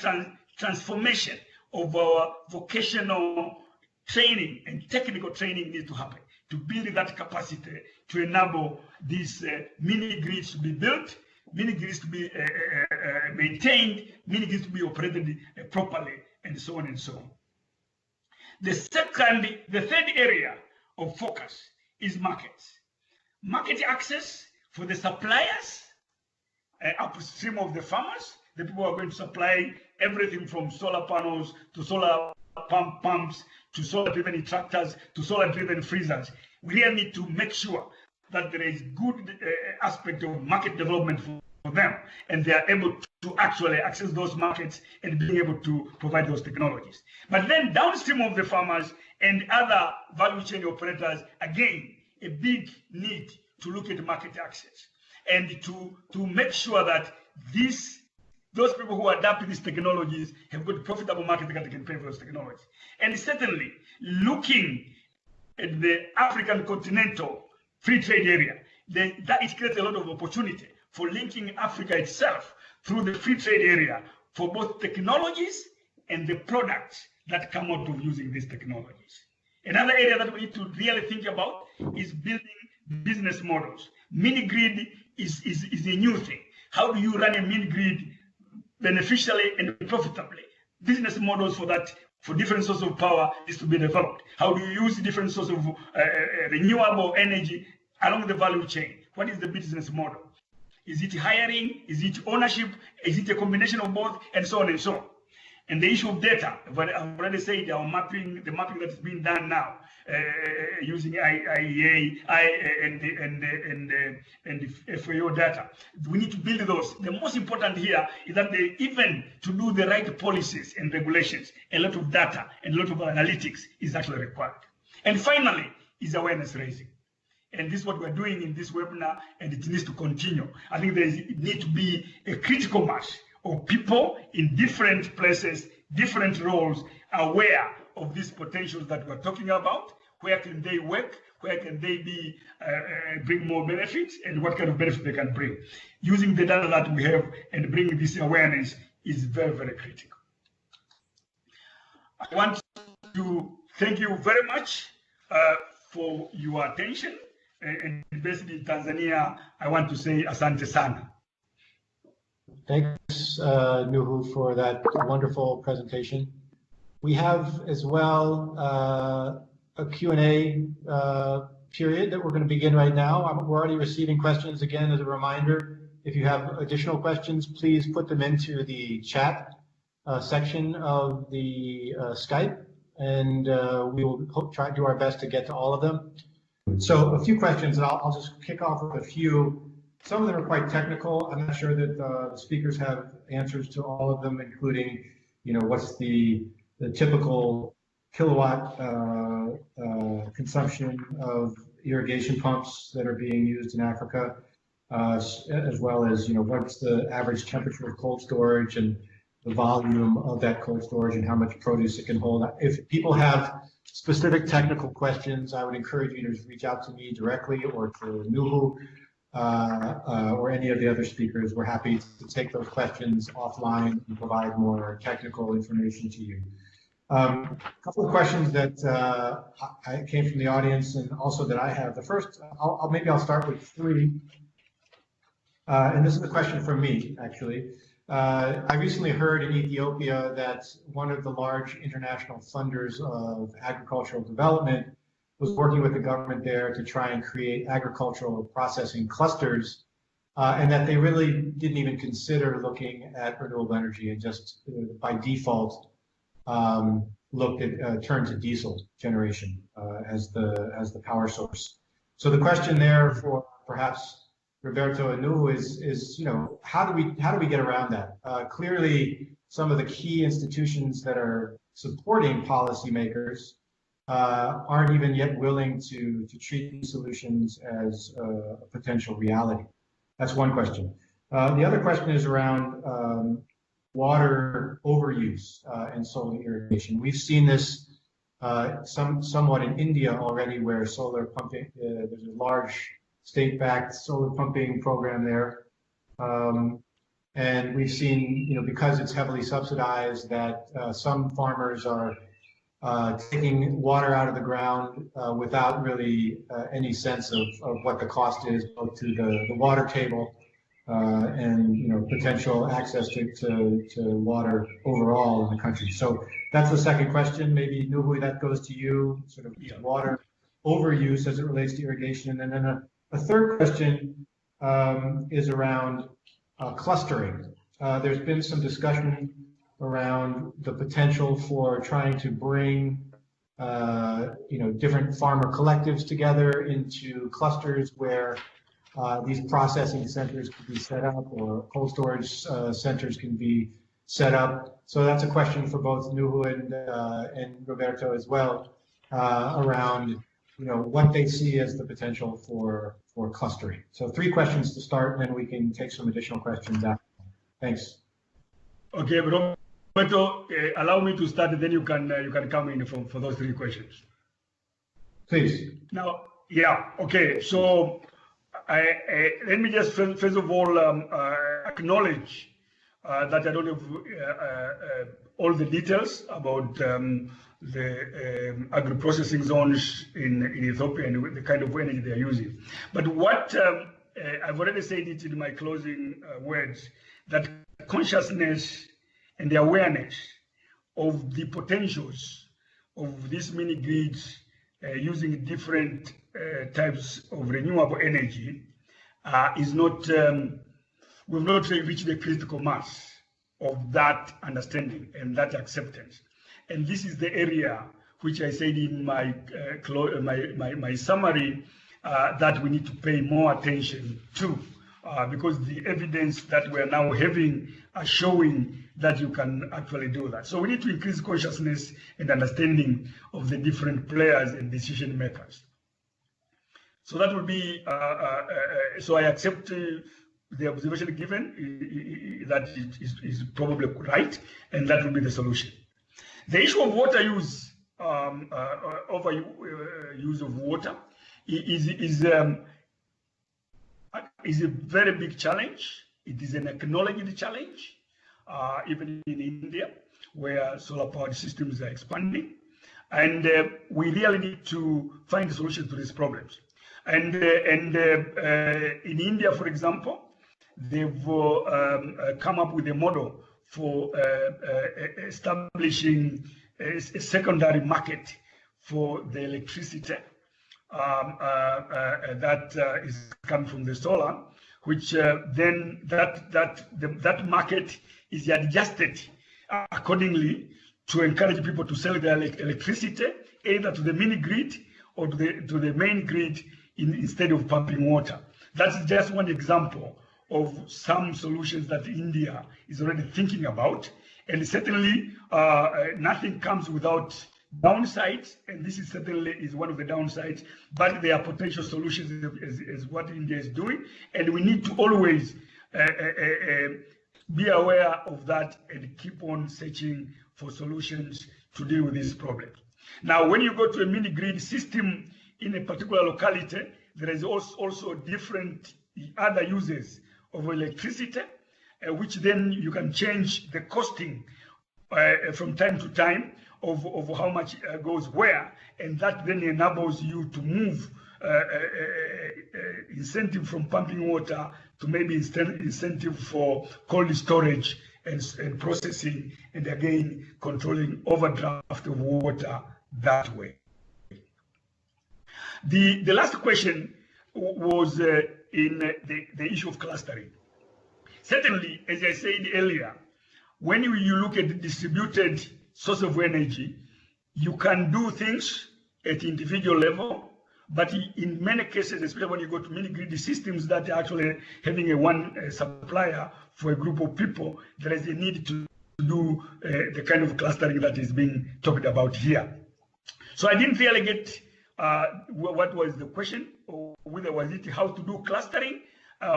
transformation of our vocational training and technical training needs to happen to build that capacity to enable these mini grids to be built, mini grids to be maintained, mini grids to be operated properly, and so on and so on. The third area of focus is markets. Market access for the suppliers upstream of the farmers, the people who are going to supply everything from solar panels to solar pumps to solar-driven tractors to solar-driven freezers. We really need to make sure that there is good aspect of market development for them, and they are able to actually access those markets and being able to provide those technologies. But then downstream of the farmers and other value chain operators, again, a big need to look at market access and to make sure that those people who adapt these technologies have got profitable market that they can pay for those technologies. And certainly looking at the African continental free trade area, that it creates a lot of opportunity for linking Africa itself through the free trade area for both technologies and the products that come out of using these technologies. Another area that we need to really think about is building business models. Mini grid is a new thing. How do you run a mini grid beneficially and profitably? Business models for that, for different sources of power, is to be developed. How do you use different sources of renewable energy along the value chain? What is the business model? Is it hiring? Is it ownership? Is it a combination of both? And so on and so on. And the issue of data, but I've already said the mapping that is being done now using IEA and the FAO data. We need to build those. The most important here is that even to do the right policies and regulations, a lot of data and a lot of analytics is actually required. And finally, is awareness raising. And this is what we're doing in this webinar, and it needs to continue. I think there needs to be a critical mass of people in different places, different roles, aware of these potentials that we're talking about. Where can they work? Where can they be bring more benefits, and what kind of benefits they can bring? Using the data that we have and bringing this awareness is very, very critical. I want to thank you very much for your attention. And basically, in Tanzania, I want to say asante sana. Thanks, Nuhu, for that wonderful presentation. We have as well a Q&A period that we're going to begin right now. We're already receiving questions. Again, as a reminder, if you have additional questions, please put them into the chat section of the Skype, and we will try to do our best to get to all of them. So a few questions, and I'll just kick off with a few. Some of them are quite technical. I'm not sure that the speakers have answers to all of them, including, what's the typical kilowatt consumption of irrigation pumps that are being used in Africa, as well as, what's the average temperature of cold storage and the volume of that cold storage and how much produce it can hold. If people have specific technical questions, I would encourage you to reach out to me directly or to Nuhu or any of the other speakers. We're happy to take those questions offline and provide more technical information to you. A couple of questions that I came from the audience and also that I have. The first, maybe I'll start with three. And this is a question from me, actually. I recently heard in Ethiopia that one of the large international funders of agricultural development was working with the government there to try and create agricultural processing clusters, and that they really didn't even consider looking at renewable energy and just by default turned to diesel generation as the power source. So the question there for perhaps Roberto and Nuhu is how do we get around that? Clearly, some of the key institutions that are supporting policymakers aren't even yet willing to treat these solutions as a potential reality. That's one question. The other question is around water overuse and solar irrigation. We've seen this somewhat in India already, where solar pumping, there's a large state-backed solar pumping program there. And we've seen, because it's heavily subsidized, that some farmers are taking water out of the ground without really any sense of what the cost is, both to the water table and potential access to water overall in the country. So that's the second question. Maybe Nuhu, that goes to you, sort of water overuse as it relates to irrigation. And then a third question is around clustering. There's been some discussion around the potential for trying to bring different farmer collectives together into clusters where these processing centers can be set up, or cold storage centers can be set up. So that's a question for both Nuhu and Roberto as well, around what they see as the potential for clustering. So 3 questions to start, and then we can take some additional questions after. Thanks. Okay, Roberto, allow me to start, and then you can come in for those 3 questions. Please. Now, okay. So let me just first of all acknowledge that I don't have all the details about the agri-processing zones in Ethiopia and the kind of energy they are using. But what I've already said it in my closing words, that consciousness and the awareness of the potentials of these mini grids using different types of renewable energy is not, we've not reached the critical mass of that understanding and that acceptance. And this is the area which I said in my my summary that we need to pay more attention to, because the evidence that we're now having are showing that you can actually do that. So we need to increase consciousness and understanding of the different players and decision makers. So that would be, so I accept the observation given that it is probably right, and that will be the solution. The issue of water use, overuse of water, is a very big challenge. It is an acknowledged challenge, even in India, where solar powered systems are expanding. And we really need to find a solution to these problems. And in India, for example, they've come up with a model for establishing a secondary market for the electricity that is coming from the solar, which then that market is adjusted accordingly to encourage people to sell their electricity either to the mini grid or to the main grid instead of pumping water. That's just one example of some solutions that India is already thinking about. And certainly nothing comes without downsides, and this is certainly one of the downsides, but there are potential solutions as what India is doing, and we need to always be aware of that and keep on searching for solutions to deal with these problems. Now, when you go to a mini grid system in a particular locality, there is also different other uses of electricity, which then you can change the costing from time to time of how much goes where, and that then enables you to move incentive from pumping water to maybe incentive for cold storage and processing, and again controlling overdraft of water that way. The last question was in the issue of clustering. Certainly, as I said earlier, when you look at the distributed source of energy, you can do things at individual level But in many cases, especially when you go to mini-grid systems that are actually having a one supplier for a group of people, there is a need to do the kind of clustering that is being talked about here. So I didn't really get what was the question, or whether was it how to do clustering,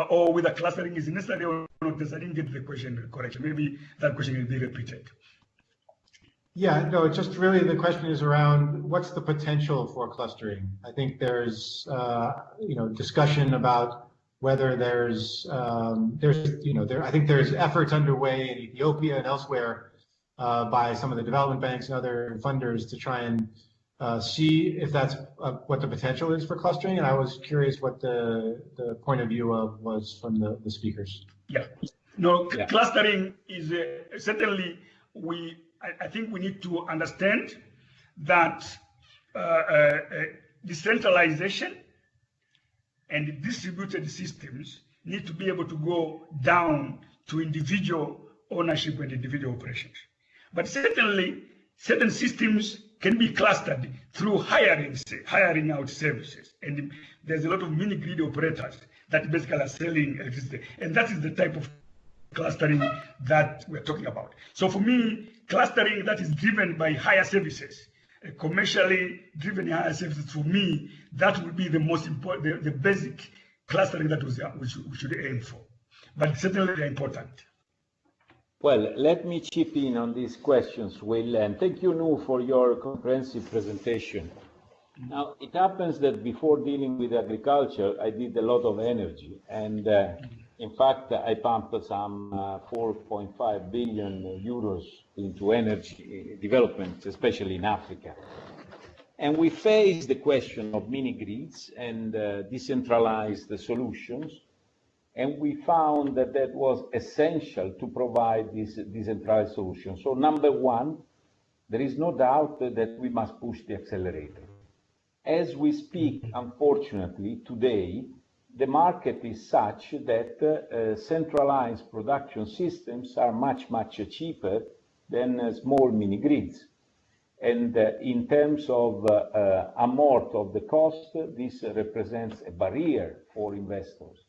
or whether clustering is necessary or not. I didn't get the question correct. Maybe that question will be repeated. Yeah, no, it's just really the question is around what's the potential for clustering. I think there's discussion about whether I think there's efforts underway in Ethiopia and elsewhere by some of the development banks and other funders to try and see if that's what the potential is for clustering. And I was curious what the point of view was from the speakers. Yeah, no, clustering is certainly I think we need to understand that decentralization and distributed systems need to be able to go down to individual ownership and individual operations. But certainly, certain systems can be clustered through hiring out services. And there's a lot of mini grid operators that basically are selling electricity. And that is the type of clustering that we're talking about. So for me, clustering that is driven by higher services, commercially driven higher services, for me, that would be the most important, the basic clustering that we should aim for. But certainly they're important. Well, let me chip in on these questions, Will, and thank you, Nu, for your comprehensive presentation. Now, it happens that before dealing with agriculture, I did a lot of energy, and in fact, I pumped some 4.5 billion euros into energy development, especially in Africa. And we faced the question of mini-grids and decentralized solutions, and we found that that was essential to provide this decentralized solution. So number one, there is no doubt that we must push the accelerator. As we speak, unfortunately, today, the market is such that centralized production systems are much, much cheaper than small mini-grids. And in terms of amount of the cost, this represents a barrier for investors.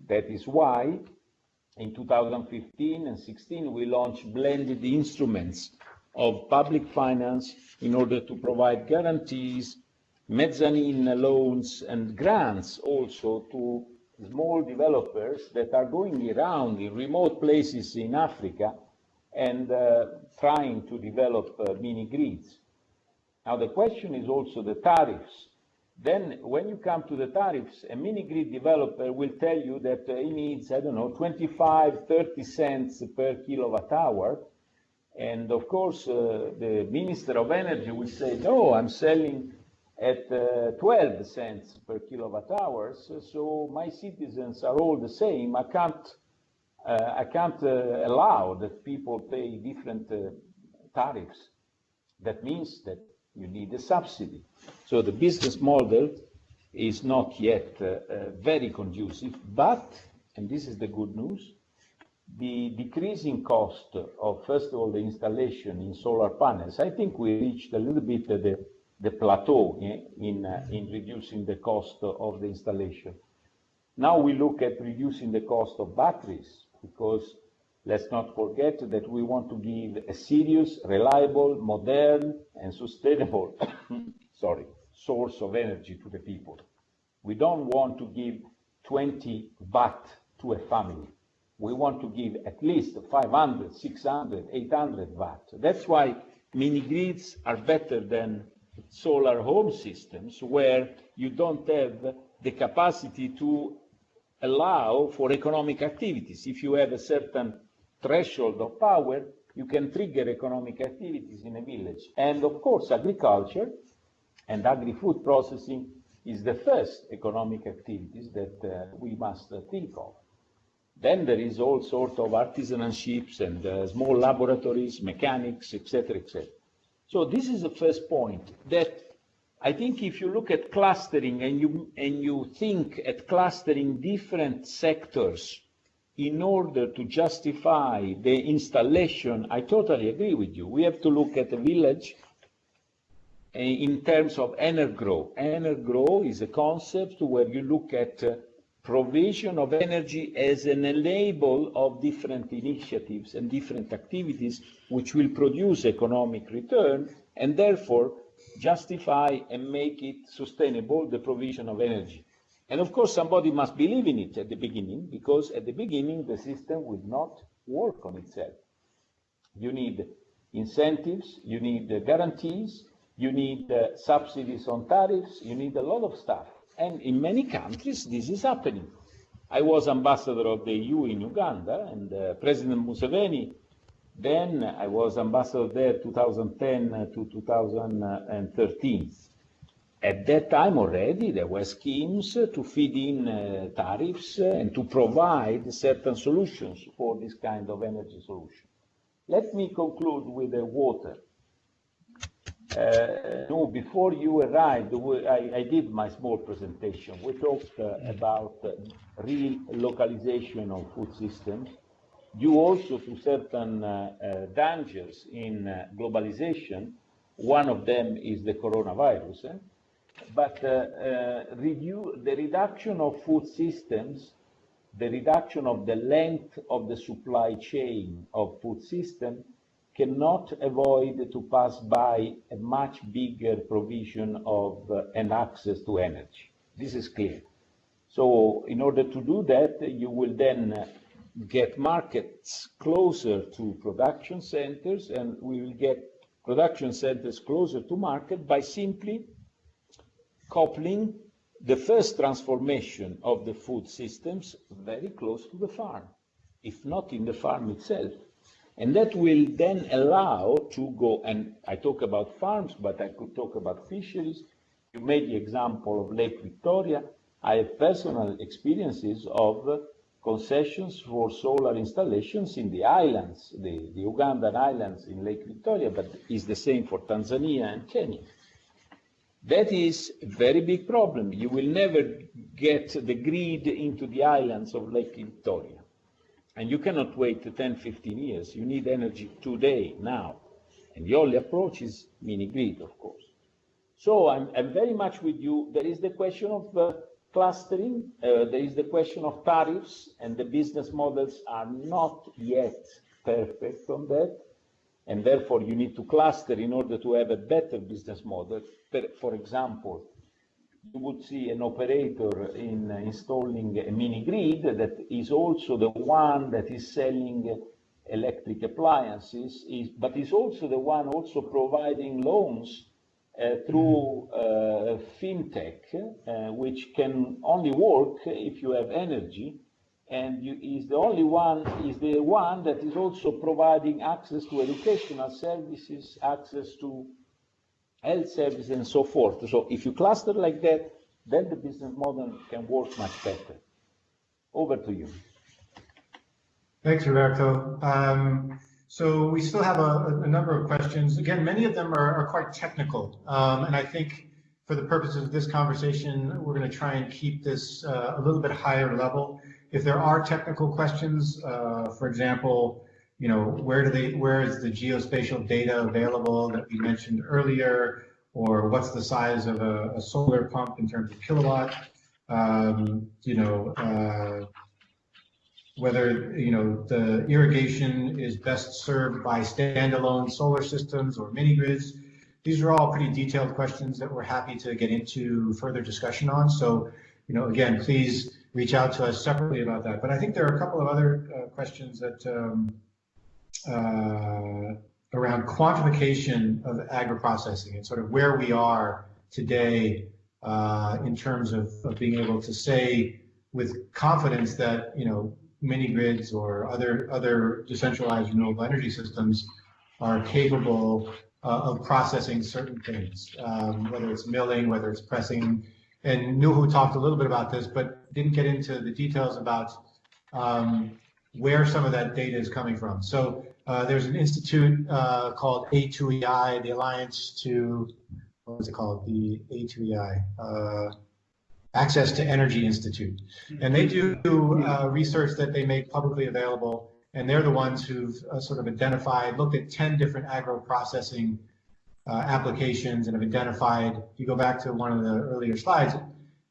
That is why in 2015 and 16, we launched blended instruments of public finance in order to provide guarantees, mezzanine loans and grants also to small developers that are going around in remote places in Africa and trying to develop mini grids. Now the question is also the tariffs. Then when you come to the tariffs, a mini grid developer will tell you that he needs, I don't know, 25, 30 cents per kilowatt hour. And of course, the Minister of Energy will say, no, I'm selling at 12 cents per kilowatt hours, so my citizens are all the same. I can't allow that people pay different tariffs. That means that you need a subsidy. So the business model is not yet very conducive, but, and this is the good news, the decreasing cost of, first of all, the installation in solar panels, I think we reached a little bit the plateau in reducing the cost of the installation. Now we look at reducing the cost of batteries, because let's not forget that we want to give a serious, reliable, modern, and sustainable source of energy to the people. We don't want to give 20 watt to a family. We want to give at least 500, 600, 800 watt. That's why mini grids are better than solar home systems, where you don't have the capacity to allow for economic activities. If you have a certain threshold of power, you can trigger economic activities in a village. And of course, agriculture and agri-food processing is the first economic activities that we must think of. Then there is all sorts of artisananships and small laboratories, mechanics, etc., etc. So this is the first point, that I think if you look at clustering and you think at clustering different sectors in order to justify the installation, I totally agree with you. We have to look at a village in terms of energrow. Energrow is a concept where you look at provision of energy as an enabler of different initiatives and different activities which will produce economic return and therefore justify and make it sustainable, the provision of energy. And of course, somebody must believe in it at the beginning, because at the beginning, the system will not work on itself. You need incentives, you need guarantees, you need subsidies on tariffs, you need a lot of stuff. And in many countries, this is happening. I was ambassador of the EU in Uganda, and President Museveni, then I was ambassador there 2010 to 2013. At that time already, there were schemes to feed in tariffs and to provide certain solutions for this kind of energy solution. Let me conclude with the water. No, before you arrived, I did my small presentation. We talked about relocalization of food systems, due also to certain dangers in globalization. One of them is the coronavirus. But the reduction of food systems, the reduction of the length of the supply chain of food system cannot avoid to pass by a much bigger provision of and access to energy. This is clear. So in order to do that, you will then get markets closer to production centers, and we will get production centers closer to market by simply coupling the first transformation of the food systems very close to the farm, if not in the farm itself. And that will then allow to go, and I talk about farms, but I could talk about fisheries. You made the example of Lake Victoria. I have personal experiences of concessions for solar installations in the islands, the Ugandan islands in Lake Victoria, but it's the same for Tanzania and Kenya. That is a very big problem. You will never get the grid into the islands of Lake Victoria. And you cannot wait 10, 15 years. You need energy today, now. And the only approach is mini-grid, of course. So I'm very much with you. There is the question of clustering. There is the question of tariffs, and the business models are not yet perfect on that. And therefore, you need to cluster in order to have a better business model. For example, you would see an operator in installing a mini-grid that is also the one that is selling electric appliances, but is also the one also providing loans through fintech, which can only work if you have energy, and is the one that is also providing access to educational services, access to health services, and so forth. So if you cluster like that, then the business model can work much better. Over to you. Thanks, Roberto. So we still have a number of questions. Again, many of them are quite technical. And I think for the purposes of this conversation, we're going to try and keep this a little bit higher level. If there are technical questions, for example, you know, where is the geospatial data available that we mentioned earlier, or what's the size of a solar pump in terms of kilowatt, whether, you know, the irrigation is best served by standalone solar systems or mini grids. These are all pretty detailed questions that we're happy to get into further discussion on. So, you know, again, please reach out to us separately about that. But I think there are a couple of other questions that around quantification of agri-processing and sort of where we are today in terms of being able to say with confidence that, you know, mini grids or other decentralized renewable energy systems are capable of processing certain things, whether it's milling, whether it's pressing. And Nuhu talked a little bit about this, but didn't get into the details about where some of that data is coming from. So there's an institute called A2EI, the Alliance to, what was it called? The A2EI, Access to Energy Institute. And they do research that they make publicly available. And they're the ones who've sort of identified, looked at 10 different agro-processing applications and have identified, if you go back to one of the earlier slides,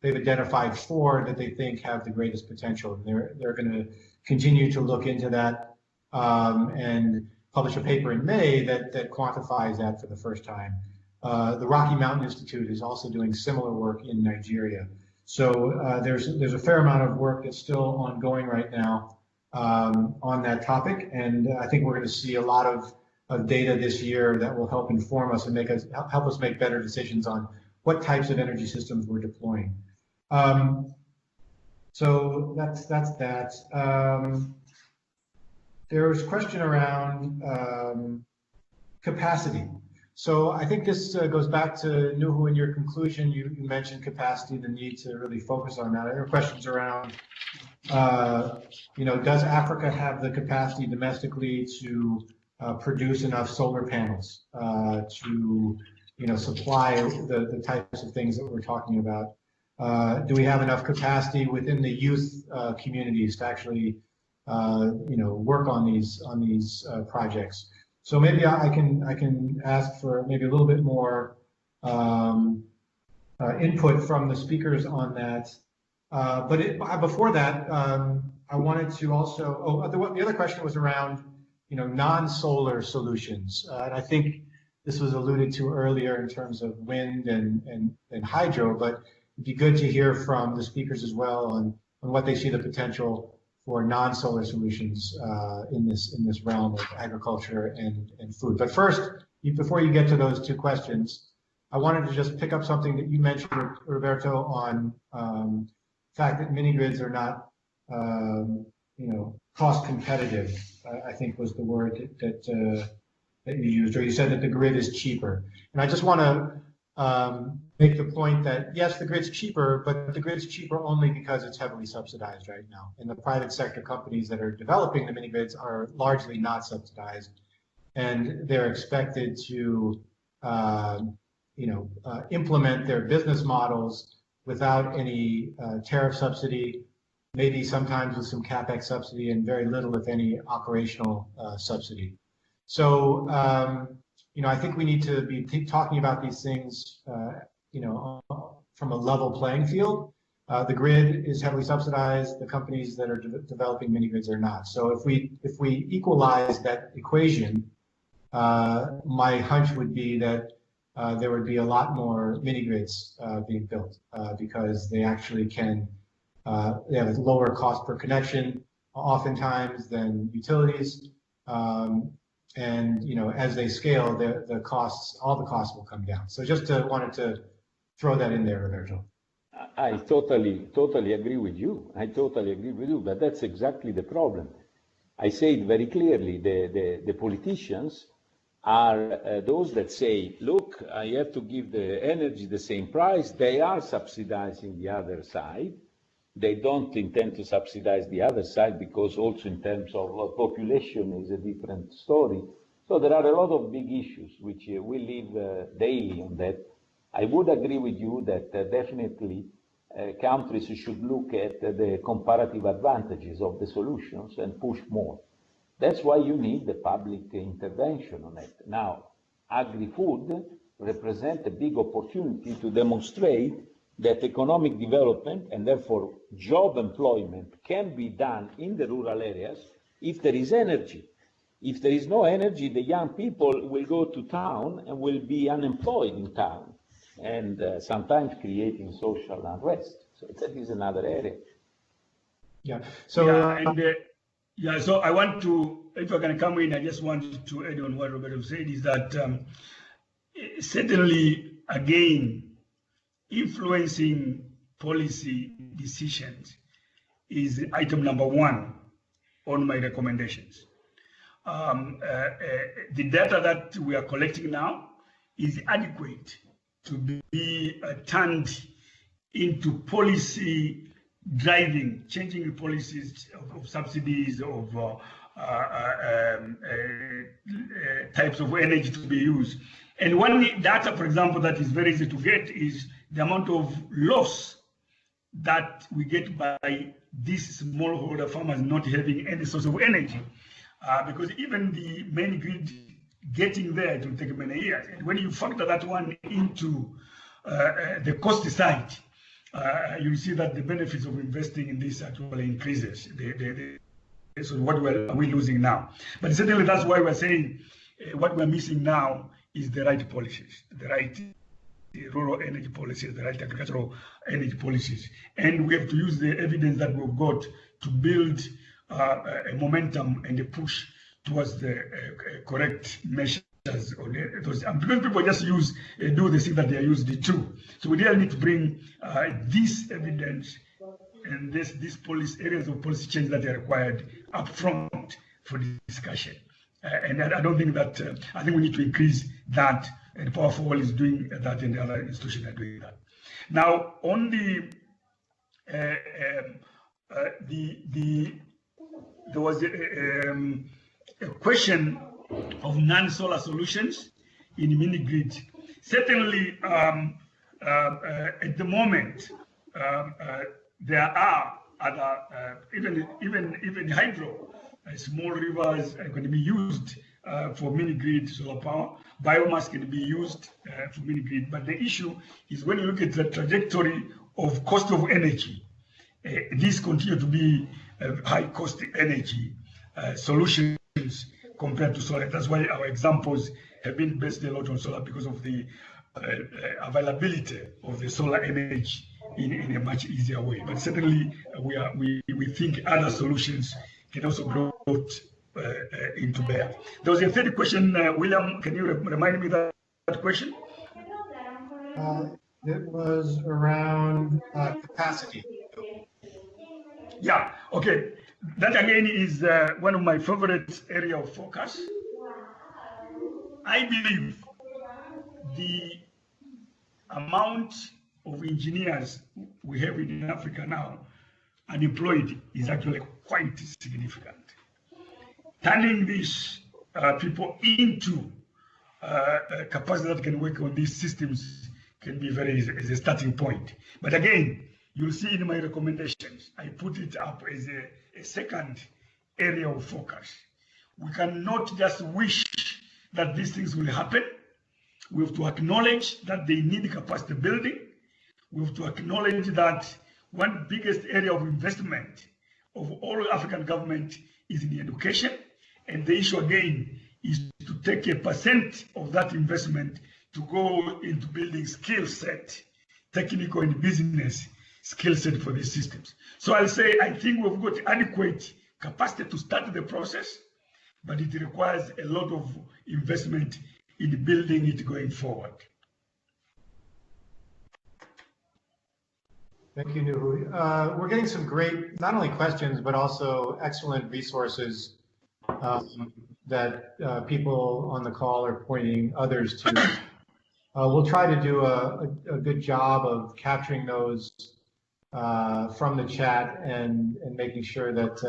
they've identified 4 that they think have the greatest potential. And they're going to continue to look into that and publish a paper in May that quantifies that for the first time. The Rocky Mountain Institute is also doing similar work in Nigeria. So there's a fair amount of work that's still ongoing right now on that topic, and I think we're going to see a lot of data this year that will help inform us and help us make better decisions on what types of energy systems we're deploying. So that's that. There was a question around capacity. So I think this goes back to Nuhu in your conclusion. You mentioned capacity, the need to really focus on that. There are questions around, does Africa have the capacity domestically to produce enough solar panels to, supply the types of things that we're talking about? Do we have enough capacity within the youth communities to actually, work on these projects? So maybe I can ask for maybe a little bit more input from the speakers on that. But before that, I wanted to also, the other question was around, non-solar solutions. And I think this was alluded to earlier in terms of wind and hydro, but it'd be good to hear from the speakers as well on what they see the potential for non-solar solutions in this realm of agriculture and food. But first, before you get to those 2 questions, I wanted to just pick up something that you mentioned, Roberto, on the fact that mini grids are not, cost competitive. I think was the word that you used, or you said that the grid is cheaper. And I just want to make the point that yes, the grid's cheaper, but the grid's cheaper only because it's heavily subsidized right now. And the private sector companies that are developing the mini grids are largely not subsidized, and they're expected to, implement their business models without any tariff subsidy, maybe sometimes with some CapEx subsidy, and very little, if any, operational subsidy. So, I think we need to be talking about these things, from a level playing field. The grid is heavily subsidized. The companies that are developing mini grids are not. So if we equalize that equation, my hunch would be that there would be a lot more mini grids being built because they actually they have a lower cost per connection oftentimes than utilities. And as they scale, all the costs will come down. So just wanted to throw that in there, Roberto. I totally agree with you. But that's exactly the problem. I say it very clearly. The politicians are those that say, look, I have to give the energy the same price. They are subsidizing the other side. They don't intend to subsidize the other side because also in terms of population is a different story. So there are a lot of big issues which we live daily on that. I would agree with you that definitely countries should look at the comparative advantages of the solutions and push more. That's why you need the public intervention on it. Now, agri-food represents a big opportunity to demonstrate that economic development and therefore job employment can be done in the rural areas if there is energy. If there is no energy, the young people will go to town and will be unemployed in town, and sometimes creating social unrest. So that is another area. Yeah. So so I want to, if I can come in, I just wanted to add on what Roberto said is that certainly, again, influencing policy decisions is item number 1 on my recommendations. The data that we are collecting now is adequate to be turned into policy driving, changing the policies of subsidies, of types of energy to be used. And one data, for example, that is very easy to get is the amount of loss that we get by these smallholder farmers not having any source of energy. Because even the main grid getting there, it will take many years. And when you factor that one into the cost side, you'll see that the benefits of investing in this actually increases. So what are we losing now? But certainly that's why we're saying what we're missing now is the right policies, the right rural energy policies, the right agricultural energy policies. And we have to use the evidence that we've got to build a momentum and a push towards the correct measures. Because people just do the thing that they are used to. So we really need to bring this evidence and these policy areas of policy change that are required up front for discussion. And I don't think that, I think we need to increase that, and Power for All is doing that, and the other institutions are doing that. Now, on there was a question of non-solar solutions in mini-grid. Certainly, at the moment, there are other, even hydro, small rivers are going to be used for mini-grid solar power. Biomass can be used for mini-grid. But the issue is when you look at the trajectory of cost of energy, these continue to be high-cost energy solutions compared to solar. That's why our examples have been based a lot on solar, because of the availability of the solar energy in a much easier way. But certainly we think other solutions can also grow into bear. There was a third question, William, can you remind me that question? It was around capacity. Yeah, okay. That again is one of my favorite area of focus. I believe the amount of engineers we have in Africa now unemployed is actually quite significant. Turning these people into capacity that can work on these systems can be as a starting point. But again, you'll see in my recommendations, I put it up as a second area of focus. We cannot just wish that these things will happen. We have to acknowledge that they need capacity building. We have to acknowledge that one biggest area of investment of all African government is in education. And the issue again is to take a percent of that investment to go into building skill set, technical and business skill set for these systems. So I'll say, I think we've got adequate capacity to start the process, but it requires a lot of investment in building it going forward. Thank you, Nuhu. We're getting some great, not only questions, but also excellent resources that people on the call are pointing others to. We'll try to do a good job of capturing those from the chat and making sure that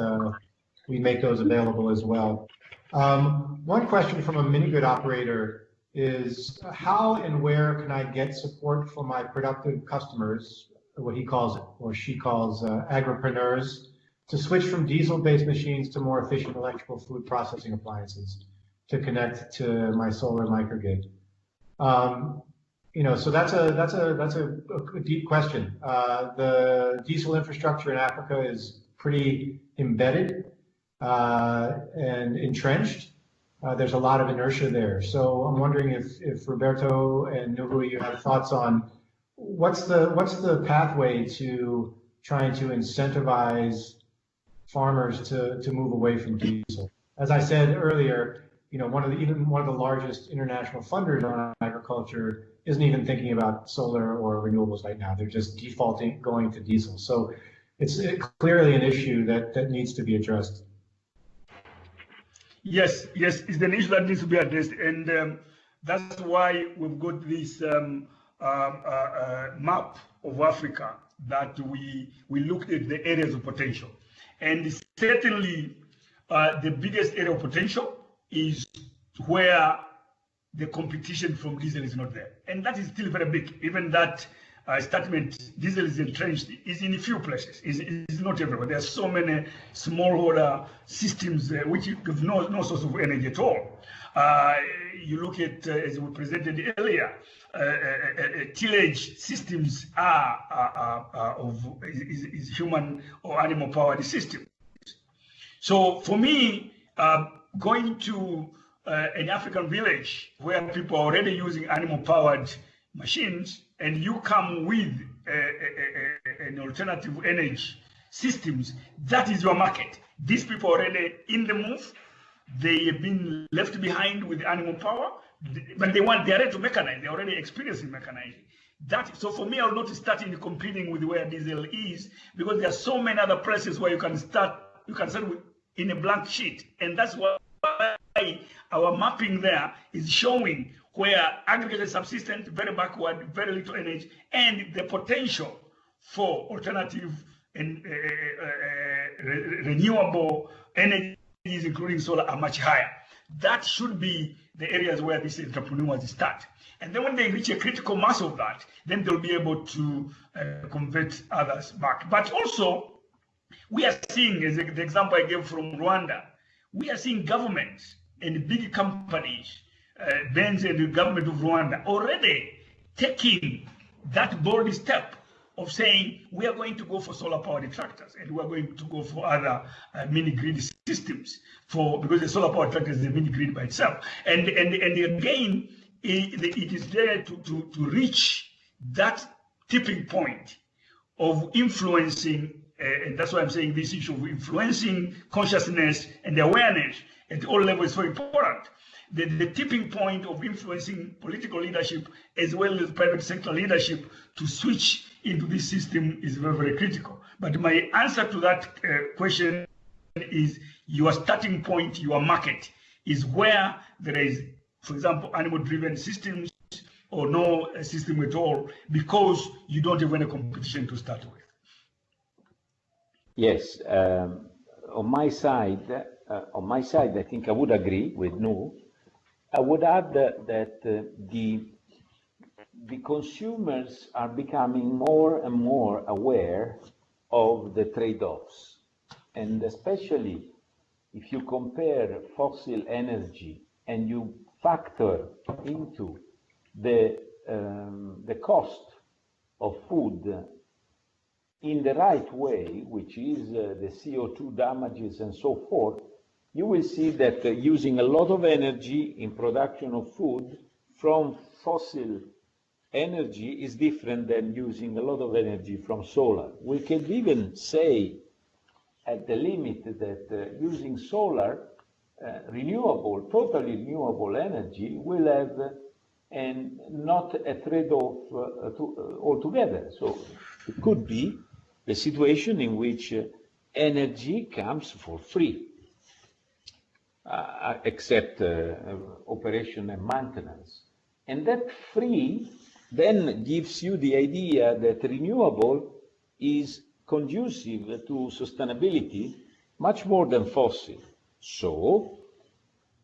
we make those available as well. One question from a mini-grid operator is, how and where can I get support for my productive customers, what he calls or she calls agripreneurs, to switch from diesel-based machines to more efficient electrical fluid processing appliances to connect to my solar microgrid? So that's a deep question. The diesel infrastructure in Africa is pretty embedded and entrenched. There's a lot of inertia there. So I'm wondering if Roberto and Nuhu, you have thoughts on what's the pathway to trying to incentivize farmers to move away from diesel. As I said earlier, one of the largest international funders on agriculture isn't even thinking about solar or renewables right now. They're just defaulting, going to diesel. So it's clearly an issue that needs to be addressed. Yes, it's an issue that needs to be addressed, and that's why we've got this map of Africa that we looked at the areas of potential. And certainly the biggest area of potential is where the competition from diesel is not there. And that is still very big. Even that statement, diesel is entrenched, is in a few places. It's not everywhere. There are so many smallholder systems which have no source of energy at all. You look at, as we presented earlier, tillage systems is human or animal powered systems. So for me, going to an African village where people are already using animal powered machines, and you come with an alternative energy systems, that is your market. These people are already in the move. They have been left behind with animal power, but they're ready to mechanize. They're already experiencing mechanizing. So for me, I will not start in competing with where diesel is, because there are so many other places where you can start with in a blank sheet. And that's why our mapping there is showing where agriculture is subsistent, very backward, very little energy, and the potential for alternative and renewable energies, including solar, are much higher. That should be the areas where these entrepreneurs start. And then when they reach a critical mass of that, then they'll be able to convert others back. But also, we are seeing, as the example I gave from Rwanda, we are seeing governments and big companies, Benz and the government of Rwanda, already taking that bold step of saying we are going to go for solar powered tractors, and we are going to go for other mini grid systems, because the solar powered tractor is a mini grid by itself. And again, it is there to reach that tipping point of influencing, and that's why I'm saying this issue of influencing consciousness and awareness at all levels is so important. The tipping point of influencing political leadership as well as private sector leadership to switch into this system is very, very critical. But my answer to that question is your starting point, your market, is where there is, for example, animal-driven systems or no system at all, because you don't have any competition to start with. Yes, on my side, I think I would agree with Nu. I would add that the consumers are becoming more and more aware of the trade-offs, and especially if you compare fossil energy and you factor into the cost of food in the right way, which is the CO2 damages and so forth, you will see that using a lot of energy in production of food from fossil energy is different than using a lot of energy from solar. We can even say at the limit that using solar, totally renewable energy will have and not a trade-off altogether. So it could be the situation in which energy comes for free, except operation and maintenance. And that free then gives you the idea that renewable is conducive to sustainability much more than fossil. So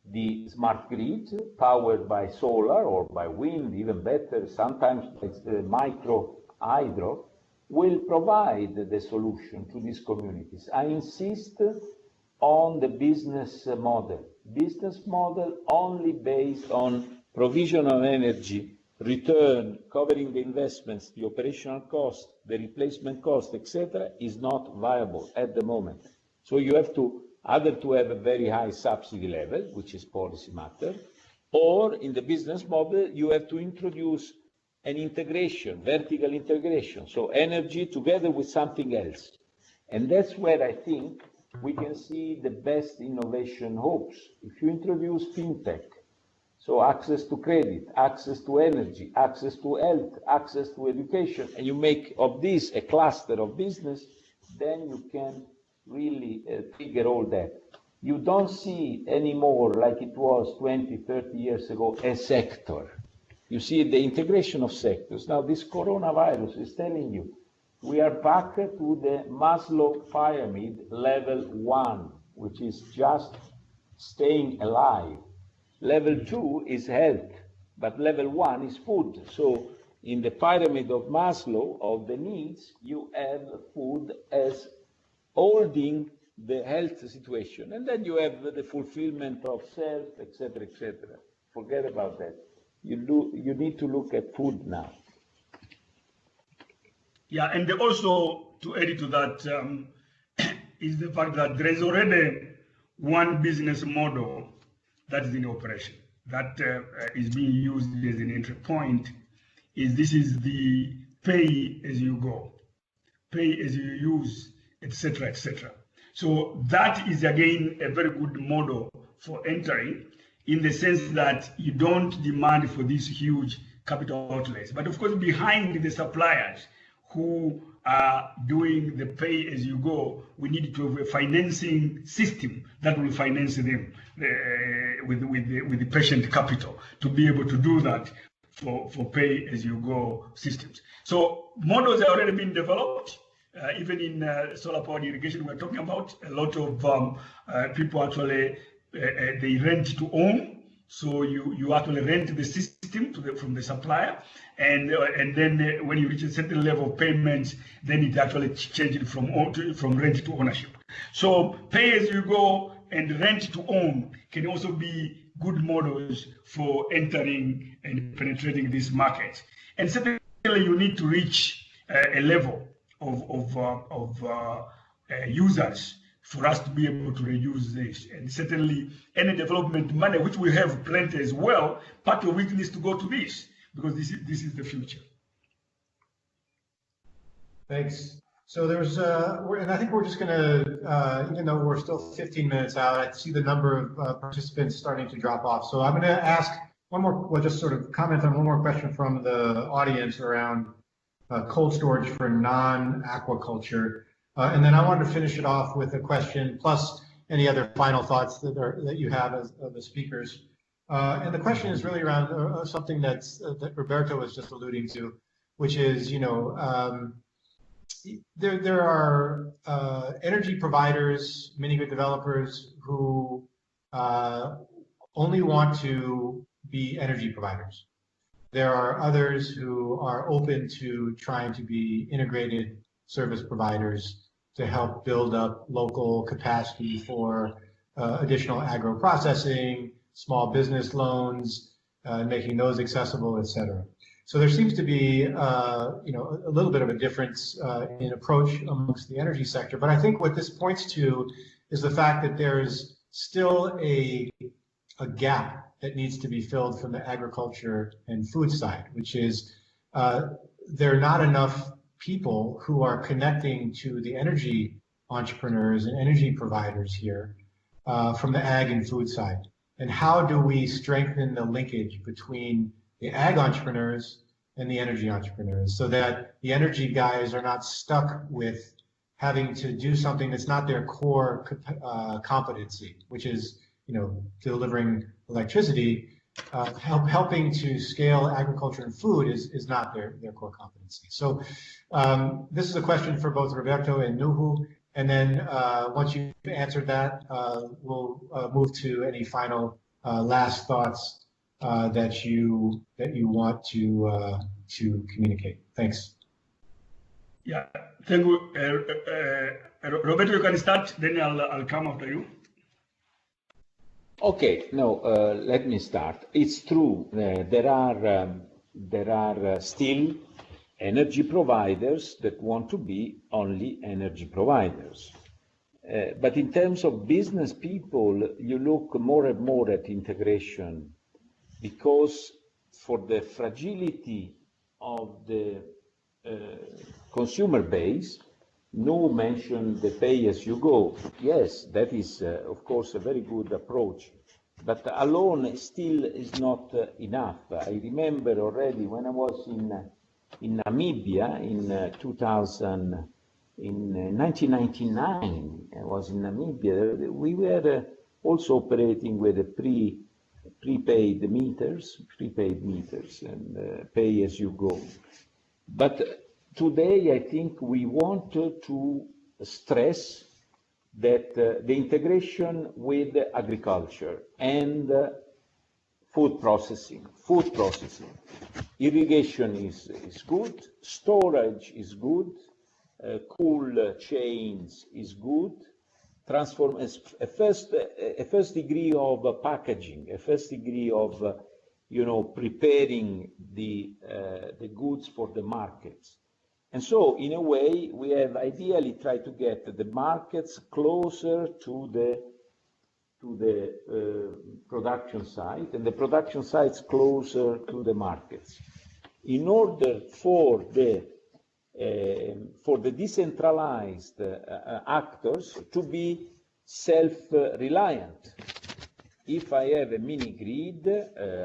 the smart grid powered by solar or by wind, even better, sometimes it's the micro hydro, will provide the solution to these communities. I insist on the business model only based on provision of energy, return, covering the investments, the operational cost, the replacement cost, etc., is not viable at the moment. So you have to either to have a very high subsidy level, which is policy matter, or in the business model, you have to introduce an integration, vertical integration, so energy together with something else. And that's where I think we can see the best innovation hopes. If you introduce fintech, so access to credit, access to energy, access to health, access to education, and you make of this a cluster of business, then you can really trigger all that. You don't see anymore, like it was 20, 30 years ago, a sector. You see the integration of sectors. Now this coronavirus is telling you, we are back to the Maslow pyramid level 1, which is just staying alive. Level 2 is health, but level 1 is food. So in the pyramid of Maslow of the needs, you have food as holding the health situation, and then you have the fulfillment of self, etc., etc. Forget about that. You need to look at food now. Yeah, and also to add to that is the fact that there is already one business model that is in operation that is being used as an entry point. This is the pay as you go, pay as you use, etc., etc. So that is again a very good model for entering, in the sense that you don't demand for these huge capital outlays. But of course, behind the suppliers who are doing the pay as you go, we need to have a financing system that will finance them with the patient capital to be able to do that for pay as you go systems. So models are already being developed. Even in solar powered irrigation, we're talking about a lot of people actually they rent to own. So you actually rent the system from the supplier, and then when you reach a certain level of payments, then it actually changes from rent to ownership. So pay as you go and rent to own can also be good models for entering and penetrating this market. And certainly you need to reach a level of users for us to be able to reduce this. And certainly any development money, which we have plenty as well, part of it needs to go to this, because this is the future. Thanks. So there's, and I think we're just going to, even though we're still 15 minutes out, I see the number of participants starting to drop off. So I'm going to ask one more, well, just sort of comment on one more question from the audience around cold storage for non-aquaculture. And then I wanted to finish it off with a question, plus any other final thoughts that you have as the speakers. And the question is really around something that Roberto was just alluding to, which is, there are energy providers, mini-grid developers who only want to be energy providers. There are others who are open to trying to be integrated service providers to help build up local capacity for additional agro-processing, small business loans, making those accessible, et cetera. So there seems to be, a little bit of a difference in approach amongst the energy sector. But I think what this points to is the fact that there's still a gap that needs to be filled from the agriculture and food side, which is there are not enough people who are connecting to the energy entrepreneurs and energy providers here from the ag and food side. And how do we strengthen the linkage between the ag entrepreneurs and the energy entrepreneurs, so that the energy guys are not stuck with having to do something that's not their core competency, which is, delivering electricity. Helping to scale agriculture and food is not their core competency. So this is a question for both Roberto and Nuhu. And then once you've answered that, we'll move to any final last thoughts that you want to communicate. Thanks. Yeah, thank you. Roberto, you can start, then I'll come after you. Okay, let me start. It's true, there are still energy providers that want to be only energy providers. But in terms of business people, you look more and more at integration, because for the fragility of the consumer base, Nuhu mentioned the pay-as-you-go. Yes, that is, of course, a very good approach, but alone still is not enough. I remember already when I was in Namibia in 1999, I was in Namibia. We were also operating with the prepaid meters and pay-as-you-go. But today, I think we want to stress that the integration with agriculture and food processing. Irrigation is good, storage is good, cool chains is good, transform a first degree of packaging, a first degree of preparing the goods for the markets. And so, in a way, we have ideally tried to get the markets closer to the production site, and the production sites closer to the markets, in order for the decentralized actors to be self-reliant. If I have a mini grid,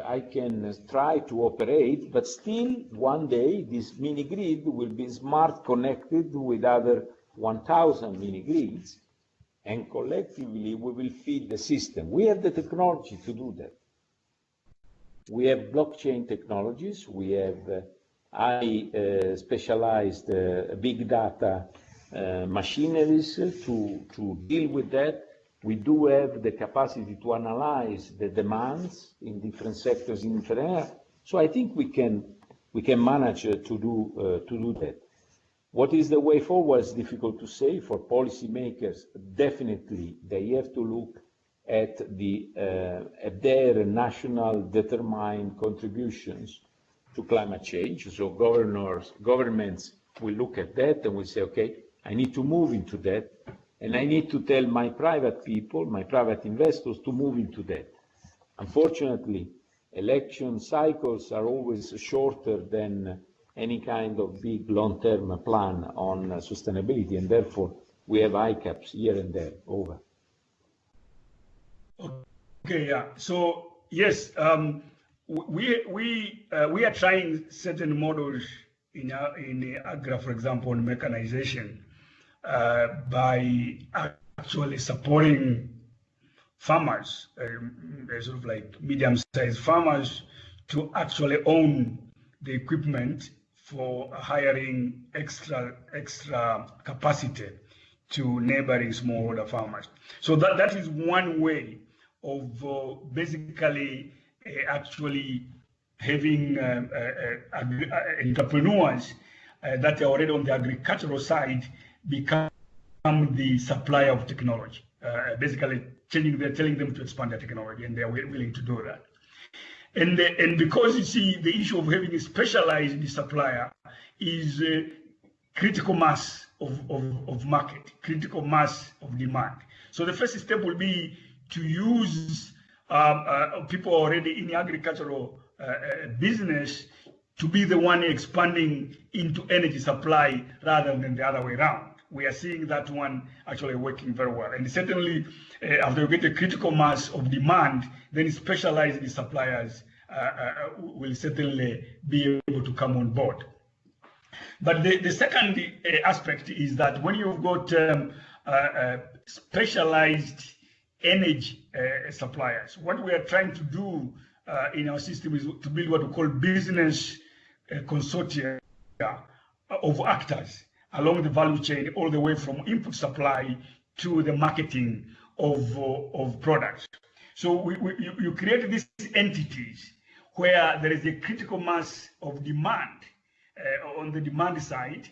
I can try to operate, but still one day this mini grid will be smart connected with other 1,000 mini grids, and collectively we will feed the system. We have the technology to do that. We have blockchain technologies, we have specialized big data machineries to deal with that. We do have the capacity to analyze the demands in different sectors in different areas. So I think we can manage to do that. What is the way forward is difficult to say. For policymakers, definitely they have to look at their national determined contributions to climate change. So governments will look at that and will say, okay, I need to move into that. And I need to tell my private people, my private investors, to move into that. Unfortunately, election cycles are always shorter than any kind of big long-term plan on sustainability, and therefore we have ICAPs here and there. Over. Okay, yeah. So yes, we are trying certain models in Agri, for example, on mechanization. By actually supporting farmers, sort of like medium-sized farmers, to actually own the equipment for hiring extra capacity to neighboring smallholder farmers. So that is one way of basically actually having entrepreneurs that are already on the agricultural side become the supplier of technology, basically telling them to expand their technology, and they're willing to do that. And because you see, the issue of having a specialized supplier is critical mass of market, critical mass of demand. So the first step will be to use people already in the agricultural business to be the one expanding into energy supply rather than the other way around. We are seeing that one actually working very well. And certainly, after you get a critical mass of demand, then specialized suppliers will certainly be able to come on board. But the second aspect is that when you've got specialized energy suppliers, what we are trying to do in our system is to build what we call business consortia of actors along the value chain, all the way from input supply to the marketing of products. So you create these entities where there is a critical mass of demand on the demand side,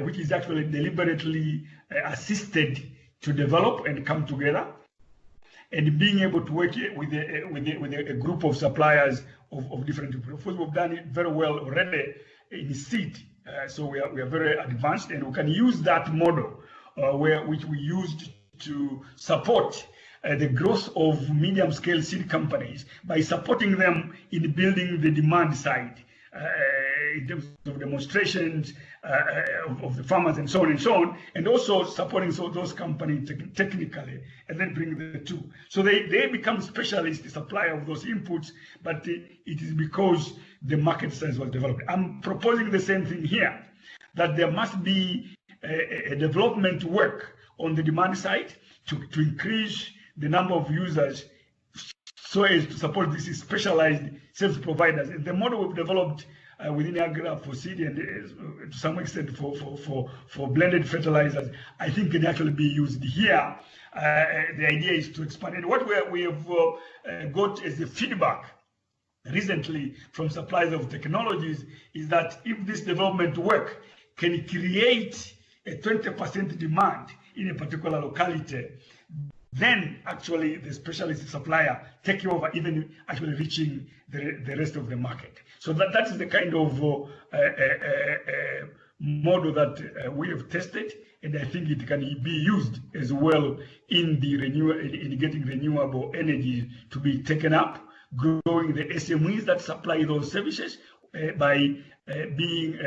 which is actually deliberately assisted to develop and come together, and being able to work with a group of suppliers of different people. Of course, we've done it very well already in seed. So we are very advanced, and we can use that model which we used to support the growth of medium-scale seed companies by supporting them in building the demand side in terms of demonstrations of the farmers and so on, and also supporting those companies technically, and then bring the two. So they become specialist supplier of those inputs, but it is because the market size was developed. I'm proposing the same thing here, that there must be a development work on the demand side to increase the number of users so as to support these specialized service providers. And the model we've developed within Agri for seed and to some extent for blended fertilizers, I think can actually be used here. The idea is to expand. And what we have got as a feedback recently from suppliers of technologies is that if this development work can create a 20% demand in a particular locality, then actually the specialist supplier take over, even actually reaching the rest of the market. So that is the kind of model that we have tested, and I think it can be used as well in getting renewable energy to be taken up, growing the SMEs that supply those services by being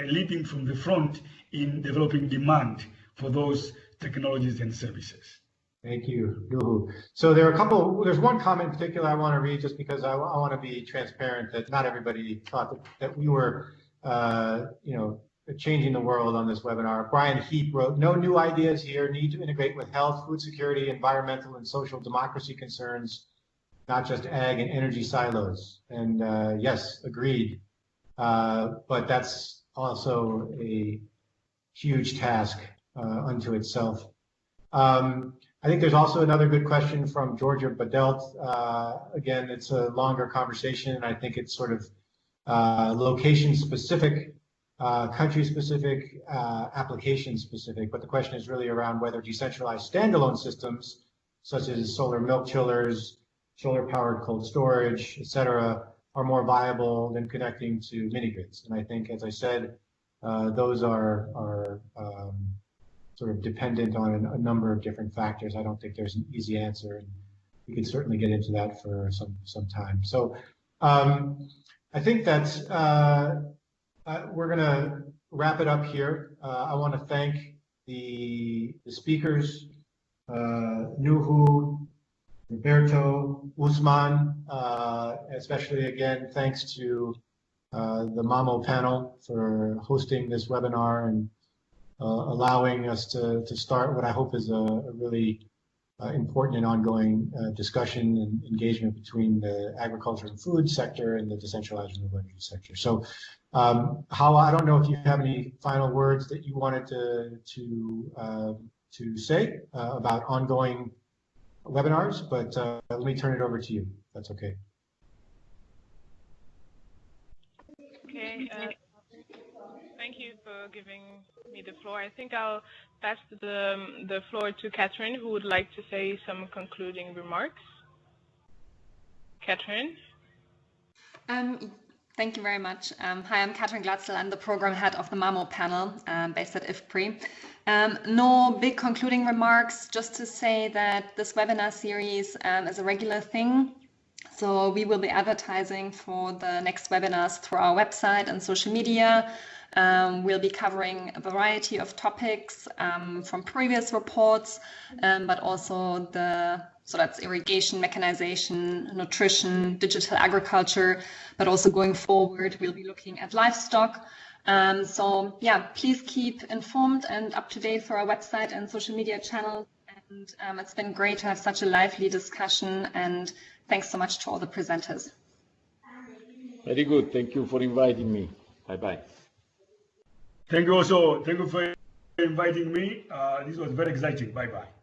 leading from the front in developing demand for those technologies and services. Thank you, Nuhu. So there's one comment in particular I want to read just because I want to be transparent that not everybody thought that we were, changing the world on this webinar. Brian Heap wrote, "No new ideas here, need to integrate with health, food security, environmental and social democracy concerns, not just ag and energy silos." And yes, agreed. But that's also a huge task unto itself. I think there's also another good question from Georgia Badelt. Again, it's a longer conversation, and I think it's sort of location-specific, country-specific, application-specific. But the question is really around whether decentralized standalone systems, such as solar milk chillers, solar-powered cold storage, et cetera, are more viable than connecting to mini-grids. And I think, as I said, those are sort of dependent on a number of different factors. I don't think there's an easy answer, and we could certainly get into that for some time. So I think that's we're going to wrap it up here. I want to thank the speakers, Nuhu, Roberto, Usman, especially again, thanks to the MAMO panel for hosting this webinar and allowing us to start what I hope is a really important and ongoing discussion and engagement between the agriculture and food sector and the decentralized renewable energy sector. So I don't know if you have any final words that you wanted to say about ongoing webinars, but let me turn it over to you, if that's okay. Okay, thank you for giving me the floor. I think I'll pass the floor to Catherine, who would like to say some concluding remarks. Catherine? Thank you very much. Hi, I'm Catherine Glatzel. I'm the program head of the MAMO panel based at IFPRI. No big concluding remarks, just to say that this webinar series is a regular thing. So we will be advertising for the next webinars through our website and social media. We'll be covering a variety of topics from previous reports, but also so that's irrigation, mechanization, nutrition, digital agriculture, but also going forward, we'll be looking at livestock. So yeah, please keep informed and up to date through our website and social media channels. And it's been great to have such a lively discussion, and thanks so much to all the presenters. Very good. Thank you for inviting me. Bye-bye. Thank you also. Thank you for inviting me. This was very exciting. Bye-bye.